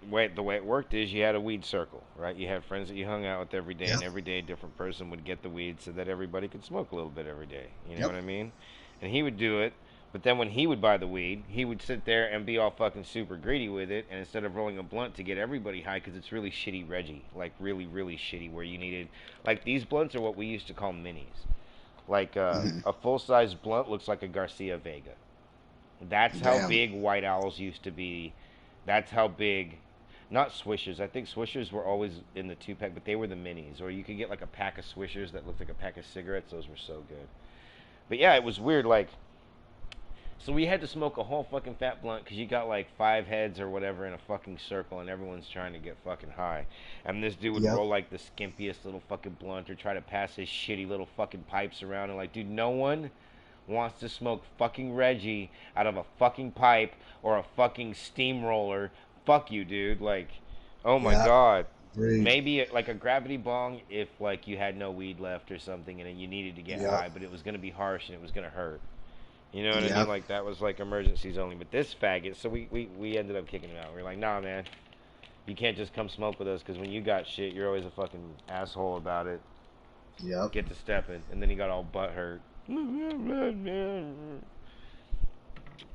A: the way it worked is you had a weed circle, right? You had friends that you hung out with every day, and every day a different person would get the weed so that everybody could smoke a little bit every day. You know what I mean? And he would do it, but then when he would buy the weed, he would sit there and be all fucking super greedy with it, and instead of rolling a blunt to get everybody high, because it's really shitty Reggie, like really, really shitty, where you needed, like these blunts are what we used to call minis. Like a full-size blunt looks like a Garcia Vega. That's how big White Owls used to be. That's how big, not Swishers. I think Swishers were always in the 2-pack, but they were the minis. Or you could get like a pack of Swishers that looked like a pack of cigarettes. Those were so good. But yeah, it was weird. Like, so we had to smoke a whole fucking fat blunt because you got like 5 heads or whatever in a fucking circle, and everyone's trying to get fucking high. And this dude would roll like the skimpiest little fucking blunt or try to pass his shitty little fucking pipes around. And like, dude, no one wants to smoke fucking Reggie out of a fucking pipe or a fucking steamroller. Fuck you, dude. Like, oh my god. Maybe like a gravity bong if like you had no weed left or something and you needed to get high, but it was going to be harsh and it was going to hurt. You know what I mean? Like that was like emergencies only. But this faggot, so we ended up kicking him out. We were like, nah, man, you can't just come smoke with us because when you got shit, you're always a fucking asshole about it. Get to stepping, and then he got all butt hurt.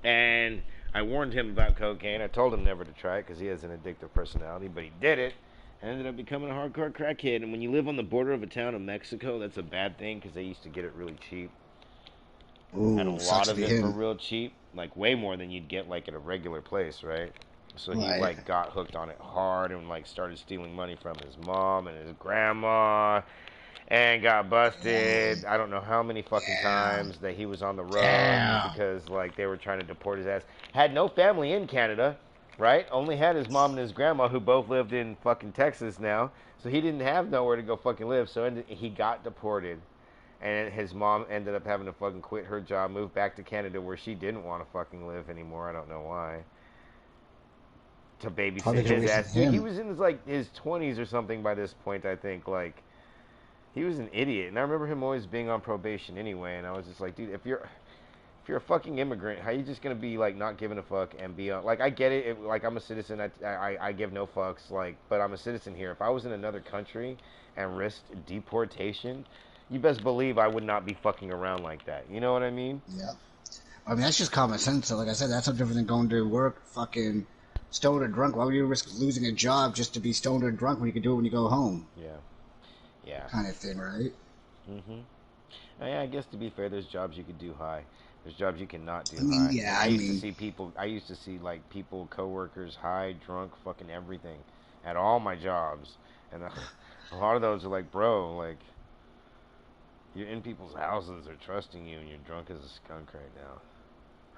A: And I warned him about cocaine. I told him never to try it because he has an addictive personality, but he did it and ended up becoming a hardcore crackhead. And when you live on the border of a town in Mexico, that's a bad thing because they used to get it really cheap. And a
C: Ooh,
A: lot
C: sucks to
A: of
C: be
A: it for
C: him.
A: real cheap, like way more than you'd get like at a regular place, right? So he
C: Right.
A: like got hooked on it hard and like started stealing money from his mom and his grandma and got busted.
C: Dang.
A: I don't know how many fucking
C: Damn.
A: times that he was on the run
C: Damn.
A: because like they were trying to deport his ass. Had no family in Canada, right? Only had his mom and his grandma who both lived in fucking Texas now. So he didn't have nowhere to go fucking live. So he got deported. And his mom ended up having to fucking quit her job, move back to Canada where she didn't want to fucking live anymore. I don't know why. To
C: Probably
A: babysit
C: could have
A: his
C: wasted
A: ass. Dude, he
C: him.
A: was in his 20s or something by this point, I think. Like, he was an idiot. And I remember him always being on probation anyway. And I was just like, dude, if you're a fucking immigrant, how you just gonna be like not giving a fuck and be like I get it, like I'm a citizen, I give no fucks, like, but I'm a citizen here. If I was in another country and risked deportation, you best believe I would not be fucking around like that. You know what I mean?
C: Yeah. I mean, that's just common sense. So, like I said, that's no different than going to work fucking stoned or drunk. Why would you risk losing a job just to be stoned or drunk when you can do it when you go home?
A: Yeah, yeah.
C: Kind of thing, right?
A: Mhm. Yeah, I guess to be fair, there's jobs you could do high. There's jobs you cannot do
C: I mean,
A: high. And
C: yeah,
A: I
C: I
A: used to
C: mean,
A: see people. I used to see like people, coworkers, high, drunk, fucking everything, at all my jobs. And a lot of those are like, bro, like you're in people's houses, they're trusting you, and you're drunk as a skunk right now.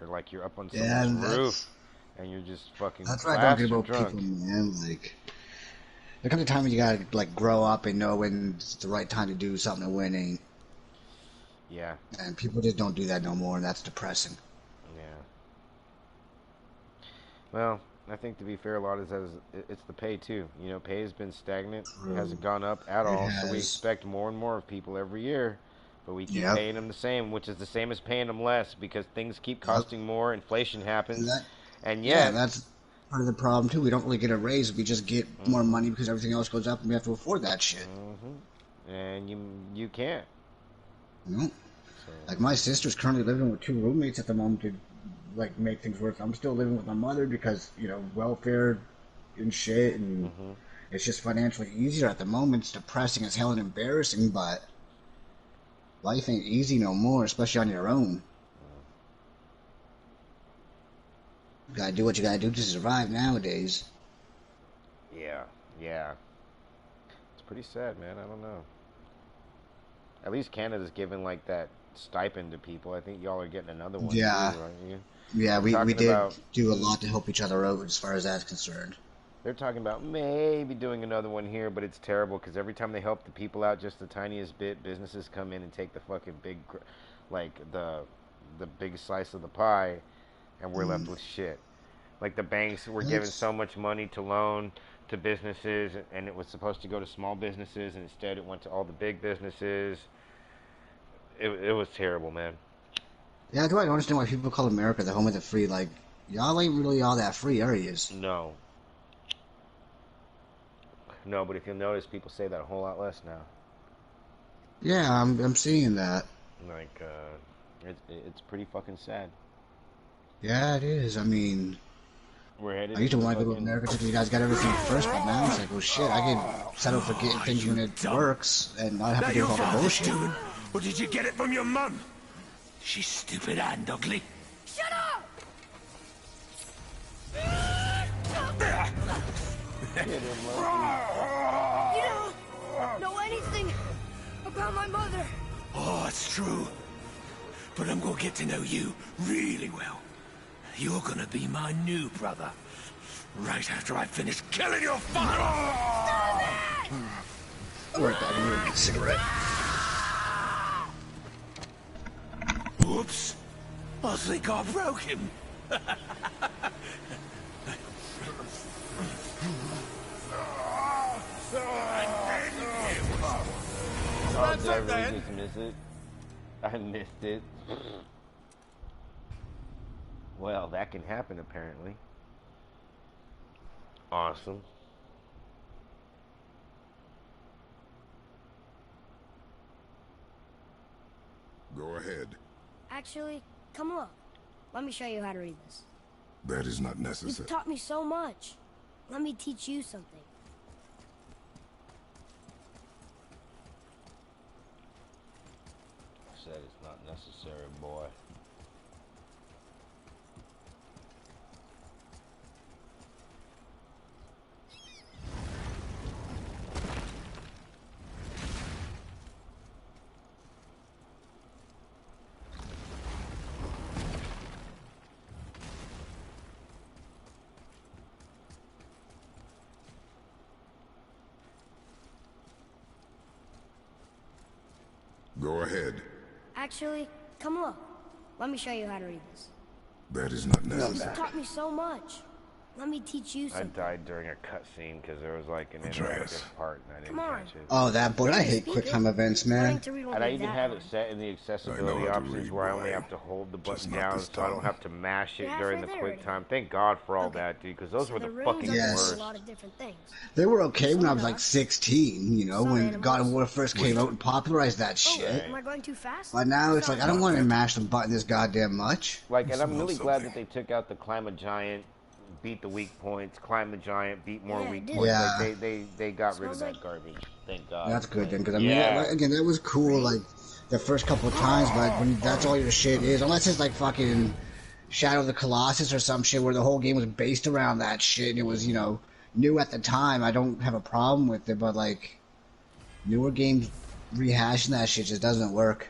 A: Or like you're up on
C: yeah,
A: someone's roof, and you're just fucking
C: that's what I don't get
A: plastered
C: about people,
A: drunk.
C: man. Like, there comes a time when you gotta like grow up and know when it's the right time to do something to win,
A: Yeah,
C: and people just don't do that no more, and that's depressing.
A: yeah. Well, I think to be fair, a lot of that is it's the pay too. You know, pay has been stagnant,
C: True.
A: hasn't gone up at
C: It
A: all. So we
C: has.
A: expect more and more of people every year, but we keep
C: Yep.
A: paying them the same, which is the same as paying them less because things keep
C: Yep.
A: costing more. Inflation
C: And
A: happens,
C: that,
A: and
C: yeah,
A: yet,
C: that's part of the problem too. We don't really get a raise. We just get more
A: hmm
C: money because everything else goes up, and we have to afford that shit.
A: and you can't.
C: You know?
A: So
C: Like my sister's currently living with two roommates at the moment to like make things worse. I'm still living with my mother because welfare and shit, and
A: hmm
C: it's just financially easier at the moment. It's depressing as hell and embarrassing, but life ain't easy no more, especially on your own. You gotta do what you gotta do to survive nowadays.
A: yeah, yeah, it's pretty sad, man. I don't know. At least Canada's giving like that stipend to people. I think y'all are getting another one
C: Yeah,
A: too, aren't you?
C: yeah,
A: They're
C: we
A: talking
C: did
A: about
C: do a lot to help each other out as far as that's concerned.
A: they're talking about maybe doing another one here, but it's terrible because every time they help the people out just the tiniest bit, businesses come in and take the fucking like the big slice of the pie, and we're left
C: Mm.
A: with shit. Like the banks were giving
C: That's
A: so much money to loan to businesses, and it was supposed to go to small businesses, and instead it went to all the big businesses. It was terrible, man.
C: yeah. I do. I don't understand why people call America the home of the free. Like y'all ain't really all that free, are you?
A: No, no, but if you'll notice, people say that a whole lot less now.
C: Yeah, I'm seeing that.
A: Like, it's pretty fucking sad.
C: Yeah, it is. I mean,
A: We're
C: I
A: headed
C: used to
A: into
C: want to go to
A: fucking.
C: America because you guys got everything first, but now it's like, oh shit, I can settle for getting things when
B: You
C: it
B: dumb.
C: works and not have to
B: That
C: deal
B: your
C: with all the
B: father's
C: bullshit.
B: doing? Or did you get it from your mum? She's stupid and ugly.
E: Shut up! You don't know anything about my mother.
B: Oh, it's true. But I'm gonna get to know you really well. You're gonna be my new brother. Right after I finish killing your father!
C: I'll be right back. I'm gonna get a cigarette.
B: Whoops. I think I broke him.
A: Oh, did I really just miss it? I missed it. Well, that can happen apparently. Awesome.
D: Go ahead.
E: Actually, come on. Let me show you how to read this.
D: That is not
E: You've
D: necessary.
E: taught me so much. Let me teach you something.
A: Said it's not necessary, boy.
D: Go ahead.
E: Actually, come on. Let me show you how to read this.
D: That is not
E: You've
D: necessary.
E: taught me so much. Let me teach you
A: I
E: something.
A: died during a cutscene because there was like an
D: Andreas.
A: interactive part and I didn't
E: Come on.
A: catch it.
C: Oh, that boy. I hate quick time events, man.
E: Learning to read won't
A: And I
E: be
A: even
E: that
A: have
E: hard.
A: it set in the
D: I
A: accessibility
D: know how to
A: options
D: read,
A: where I only
D: boy.
A: have to hold the
D: Just
A: button
D: not
A: down
D: this
A: so I don't
D: time.
A: have to mash it
E: You're
A: during the
E: halfway there
A: quick
E: already.
A: time. Thank God for all
E: Okay.
A: that, dude, because those
E: So
A: were the
E: runes
A: fucking
E: are
C: Yes.
E: for
A: worst.
E: a lot of different things.
C: They were okay when I was
E: Some
C: like 16, you know,
E: Some
C: when
E: animals.
C: God of War first came
D: Wait.
C: out and popularized that
E: Oh,
C: shit.
E: am I going too fast?
C: But now it's like, I don't
D: Not
C: want to
D: that.
C: mash the button this goddamn much.
A: Like, and I'm
D: Smell
A: really glad that
D: something.
A: they took out the climb a giant, beat the weak points, climb the giant, beat more
E: Yeah, it
A: weak
E: did.
A: points.
C: Yeah.
A: Like they got rid of
E: Smells
A: that
E: like-
A: garbage. Thank God.
C: That's good
A: Like,
C: then, because I mean,
A: yeah.
C: again, that was cool, like, the first couple of times, but when that's all your shit is, unless it's like fucking Shadow of the Colossus or some shit where the whole game was based around that shit and it was, you know, new at the time, I don't have a problem with it, but like, newer games rehashing that shit just doesn't work.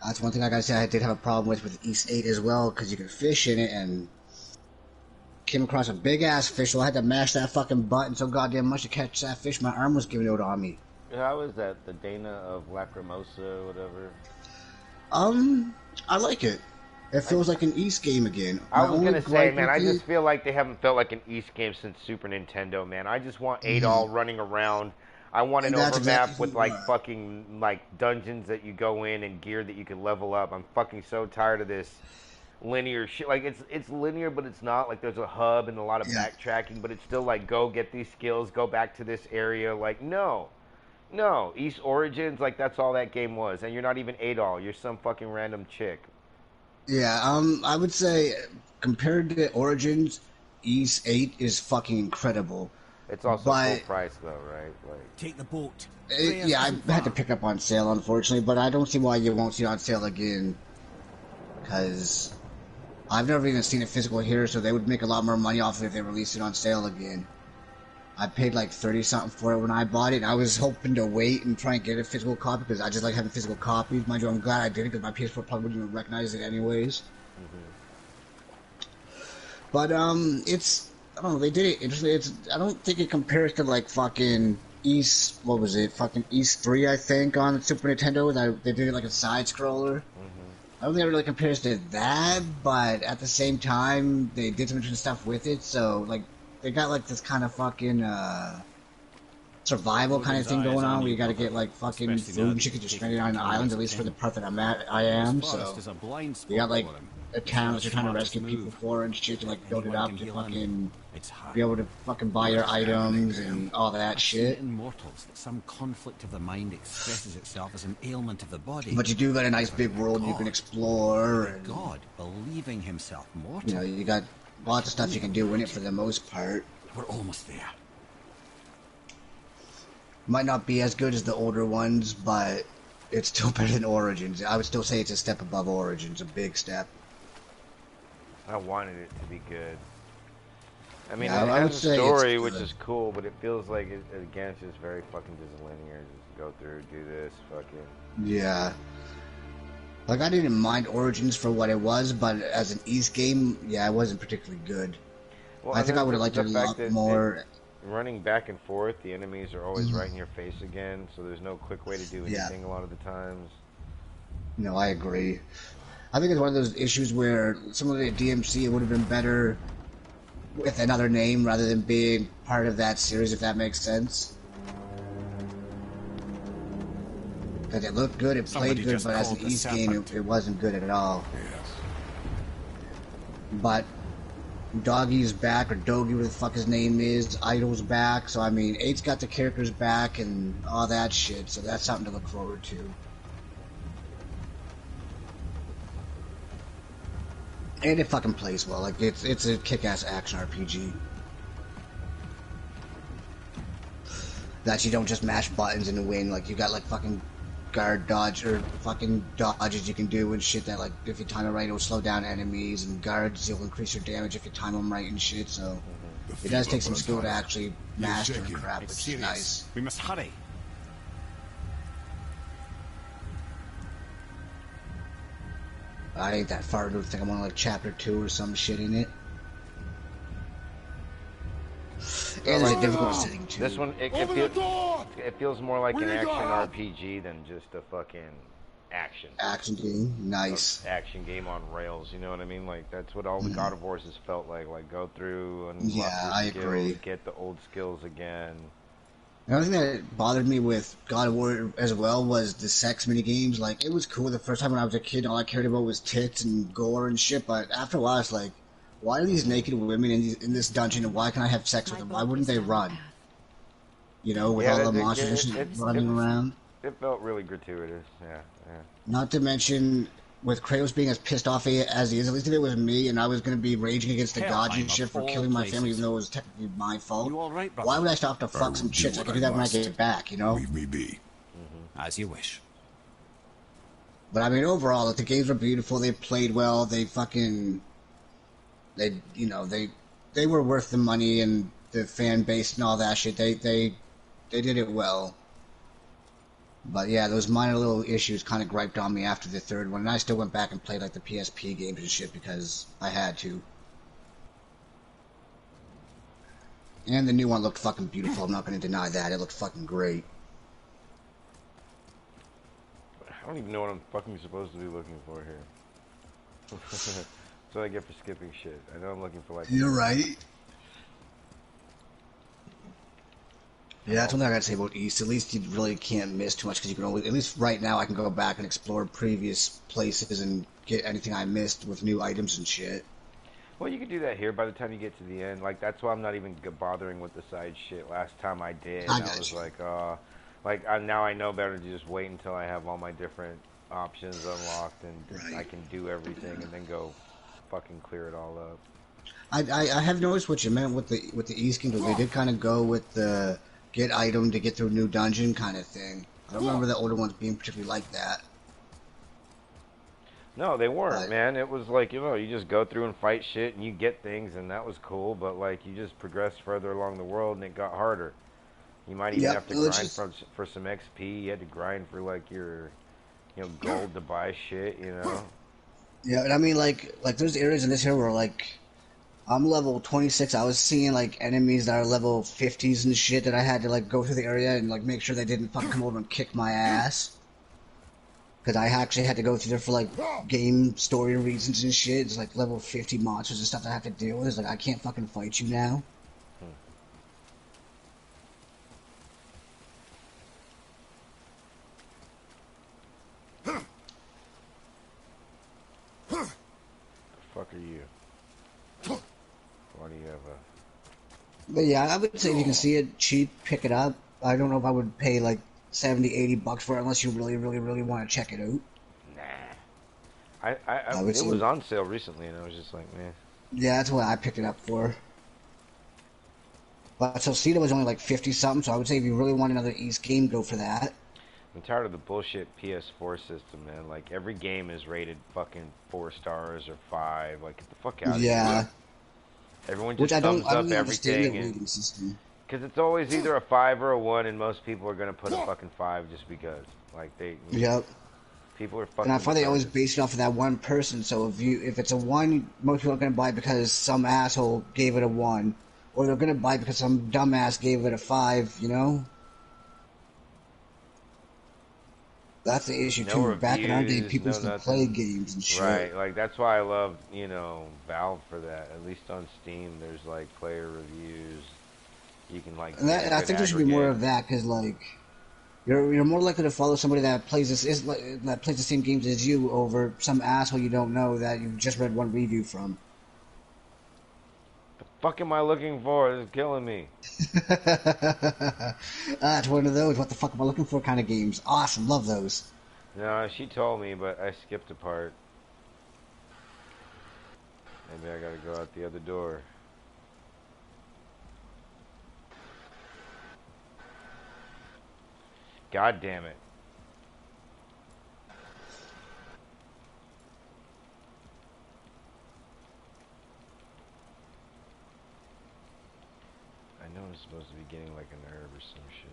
C: That's one thing, like I said, I did have a problem with East 8 as well, because you could fish in it, and came across a big-ass fish, so I had to mash that fucking button so goddamn much to catch that fish. My arm was giving out on me.
A: How is that? The Dana of Lacrimosa or whatever?
C: I like it. It feels like an East game again.
A: I
C: My
A: was
C: only
A: gonna say,
C: gripe
A: man,
C: with
A: I
C: it-
A: just feel like they haven't felt like an East game since Super Nintendo, man. I just want Adol running around. I want an
C: And that's
A: overmap
C: exactly
A: with
C: who
A: like
C: you are.
A: fucking like dungeons that you go in and gear that you can level up. I'm fucking so tired of this linear shit. Like it's linear, but it's not. Like there's a hub and a lot of
C: Yeah.
A: backtracking, but it's still like go get these skills, go back to this area. Like no. No, East Origins, like that's all that game was, and you're not even Adol. You're some fucking random chick.
C: Yeah, I would say compared to Origins, East 8 is fucking incredible.
A: It's also
C: But-
A: full price though, right? Like
B: Take the boat.
C: Yeah, I had to pick up on sale, unfortunately, but I don't see why you won't see it on sale again. Because I've never even seen it physical here, so they would make a lot more money off it if they released it on sale again. I paid like 30 something for it when I bought it, and I was hoping to wait and try and get a physical copy because I just like having physical copies. Mind you, I'm glad I did it because my PS4 probably wouldn't even recognize it anyways. But it's, I don't know, they did it interesting. I don't think it compares to like fucking East, what was it? Fucking East 3, I think, on Super Nintendo. They did it like a side scroller. I don't think it really compares to that, but at the same time, they did some interesting stuff with it. So like, they got like this kind of fucking survival kind of thing going on, where you got to get like fucking food and shit because you're stranded on an island. At least for the part that I am. So you got like a town that you're trying to rescue people for and shit to like build it up to fucking be able to fucking buy your items and all that shit.
G: In mortals that some conflict of the mind expresses itself as an ailment of the body.
C: But you do got a nice big world you can explore, and
G: God, believing himself mortal.
C: you know you got lots of stuff you can do in it for the most part.
G: We're almost there.
C: Might not be as good as the older ones, but it's still better than Origins. I would still say it's a step above Origins, a big step.
A: I wanted it to be good. I mean,
C: Yeah,
A: it
C: I would
A: has a
C: say it's
A: story, which
C: good.
A: is cool, but it feels like again, it's just very fucking just linear. Just go through, do this, fucking.
C: Yeah. Like, I didn't mind Origins for what it was, but as an East game, yeah, it wasn't particularly good.
A: Well,
C: I
A: and
C: think
A: then
C: I would have liked
A: the
C: it a
A: fact
C: lot
A: that
C: more.
A: Running back and forth, the enemies are always right in your face again, so there's no quick way to do
C: Yeah.
A: anything a lot of the times.
C: No, I agree. I think it's one of those issues where some of the DMC, it would have been better with another name rather than being part of that series, if that makes sense. Because it looked good, it
B: Somebody
C: played good,
B: just
C: but as
B: called
C: an
B: the
C: East game,
B: serpent.
C: it wasn't good at all.
D: Yes.
C: But Doggy's back, or Doggy, whatever the fuck his name is. Idol's back, so I mean, 8's got the characters back and all that shit, so that's something to look forward to. And it fucking plays well. Like, it's a kick-ass action RPG. That you don't just mash buttons and win. Like, you got, like, fucking guard dodge, or fucking dodges you can do and shit that, like, if you time it right, it'll slow down enemies, and guards, you'll increase your damage if you time them right and shit, so... It does take some skill to actually master crap, which is nice.
G: We must hurry.
C: I ain't that far to think I'm on like chapter 2 or some shit in it. And there's a difficult setting too.
A: This one, it feels more like an action RPG than just a fucking action
C: game. Nice.
A: Action game on rails, you know what I mean? Like, that's what all the God of Wars has felt like. Like, go through and
C: I agree.
A: Get the old skills again.
C: Another thing that bothered me with God of War as well was the sex minigames. Like, it was cool the first time when I was a kid, all I cared about was tits and gore and shit, but after a while it's like, why are these naked women in this dungeon, and why can I have sex with them? Why wouldn't they run? You know, with all the monsters running around?
A: It felt really gratuitous, yeah.
C: Not to mention, with Kratos being as pissed off as he is, at least if it was me and I was going to be raging against the gods and shit for killing my family, even though it was technically my fault, why would I stop to fuck some chicks? I can do that when I get back, you know?
D: Leave me be.
G: As you wish.
C: But I mean, overall, like, the games were beautiful, they played well, they fucking... They were worth the money and the fan base and all that shit. They did it well. But yeah, those minor little issues kind of griped on me after the third one, and I still went back and played like the PSP games and shit because I had to. And the new one looked fucking beautiful, I'm not going to deny that. It looked fucking great.
A: I don't even know what I'm fucking supposed to be looking for here. That's what I get for skipping shit. I know I'm looking for like...
C: You're right. Yeah, that's one thing I gotta say about East. At least you really can't miss too much because you can always, at least right now, I can go back and explore previous places and get anything I missed with new items and shit.
A: Well, you can do that here by the time you get to the end. Like, that's why I'm not even bothering with the side shit. Last time I did, I was like, now I know better to just wait until I have all my different options unlocked and I can do everything and then go fucking clear it all up.
C: I have noticed what you meant with the East Kingdom. They did kind of go with the get item to get through a new dungeon kind of thing. I don't remember the older ones being particularly like that.
A: No, they weren't, man. It was like, you just go through and fight shit and you get things and that was cool, but like you just progressed further along the world and it got harder. You might even have to grind for some XP. You had to grind for like your gold to buy shit,
C: Yeah, and I mean like there's areas in this here where like I'm level 26. I was seeing like enemies that are level 50s and shit that I had to like go through the area and like make sure they didn't fucking come over and kick my ass. Because I actually had to go through there for like game story reasons and shit. It's like level 50 monsters and stuff that I have to deal with. It's like I can't fucking fight you now.
A: The fuck are you? Why do you have a...
C: But yeah, I would say if you can see it cheap, pick it up. I don't know if I would pay like 70, 80 bucks for it unless you really, really, really want to check it out.
A: Nah. It was on sale recently and I was just like, man.
C: Yeah, that's what I picked it up for. But Solcita was only like 50 something, so I would say if you really want another East game, go for that.
A: I'm tired of the bullshit PS4 system, man. Like, every game is rated fucking 4 stars or 5. Like, get the fuck out of here. Yeah. Everyone just thumbs up everything. Because it's always either a 5 or a 1, and most people are going to put a fucking 5 just because. Like, they...
C: Yep.
A: People are fucking...
C: And I find they always base it off of that one person, so if it's a 1, most people are going to buy it because some asshole gave it a 1. Or they're going to buy it because some dumbass gave it a 5, you know? That's the issue, too.
A: Reviews,
C: back in our day, people used to play games and shit.
A: Right, like, that's why I love, Valve for that. At least on Steam, there's, like, player reviews. You can, like...
C: And I think there should be more of that, because, like, you're more likely to follow somebody that plays that plays the same games as you over some asshole you don't know that you've just read one review from.
A: fuck am I looking for? This is killing me.
C: It's one of those what the fuck am I looking for kind of games. Awesome, love those.
A: No, she told me, but I skipped a part. Maybe I gotta go out the other door. God damn it. I know I'm supposed to be getting like a nerve or some shit.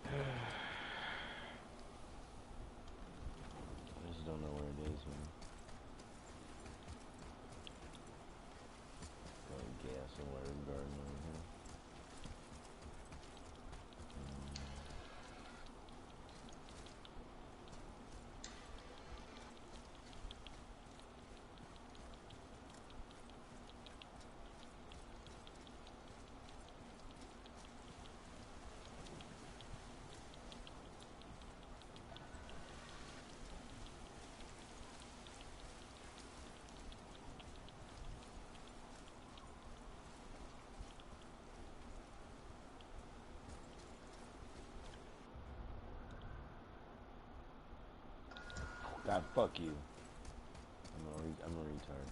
A: I just don't know where it is, man. Gas and water garden over here. God, fuck you. I'm a retard.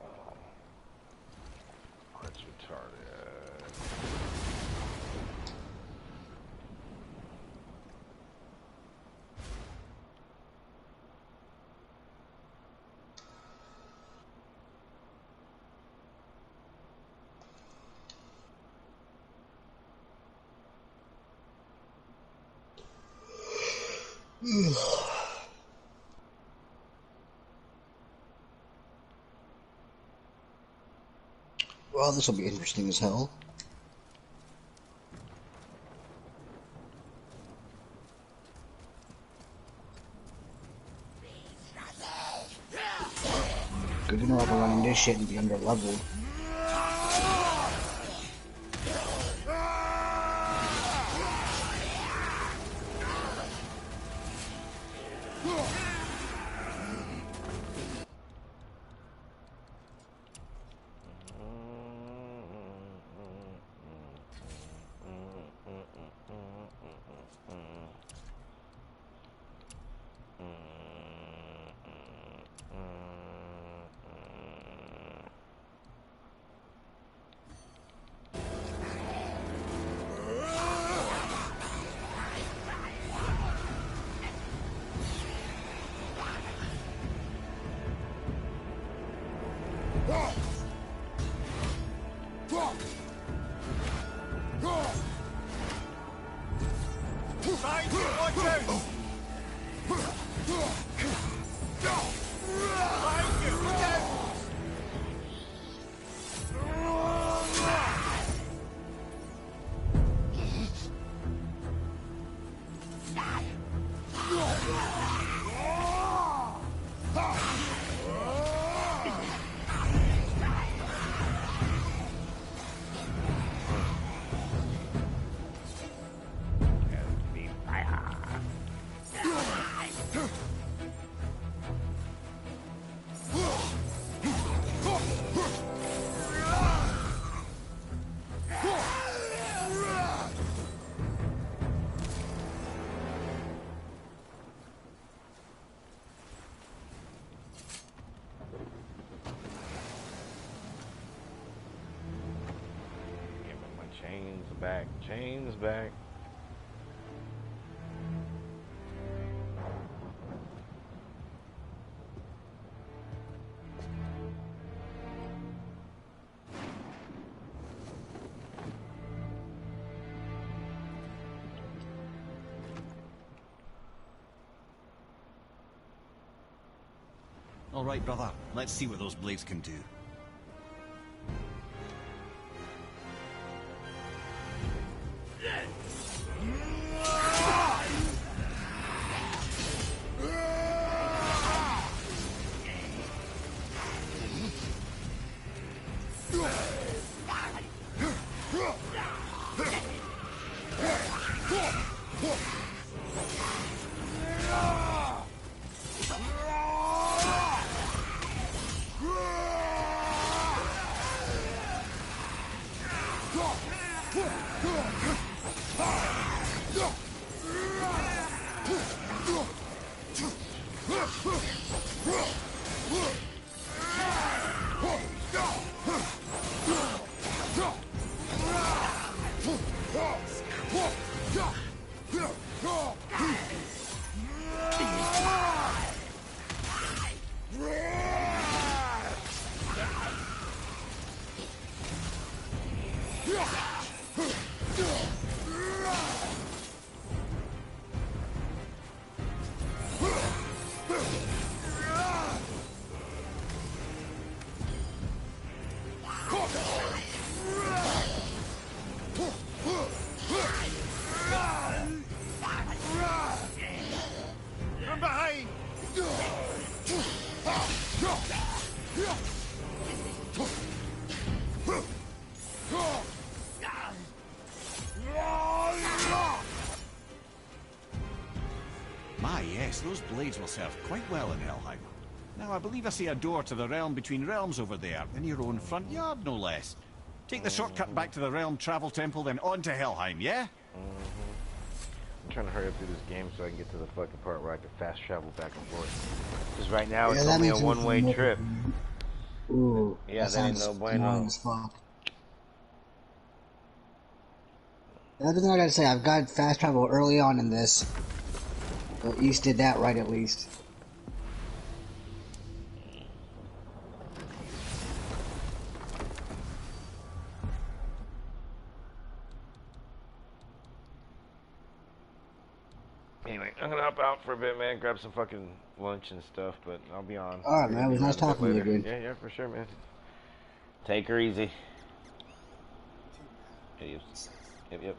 A: Oh, that's retarded.
C: Well, this will be interesting as hell. Good to know I'll be running this shit and be under leveled.
A: Chains back.
G: All right, brother. Let's see what those blades can do.
F: From behind!
G: My, yes, those blades will serve quite well in Helheim. Now, I believe I see a door to the realm between realms over there, in your own front yard, no less. Take the shortcut back to the realm travel temple, then on to Helheim, yeah?
A: I'm trying to hurry up through this game so I can get to the fucking part where I can fast travel back and forth. Because right now it's
C: that
A: only a
C: makes it
A: one-way
C: more-
A: trip.
C: Ooh,
A: Yeah, that ain't no bueno.
C: annoying as fuck. The other thing I gotta say, I've got fast travel early on in this. Well, East did that right, at least.
A: Anyway, I'm gonna hop out for a bit, man. Grab some fucking lunch and stuff, but I'll be on.
C: All right, man. It was nice talking to you again.
A: Yeah, yeah, for sure, man. Take her easy. Yep, yep.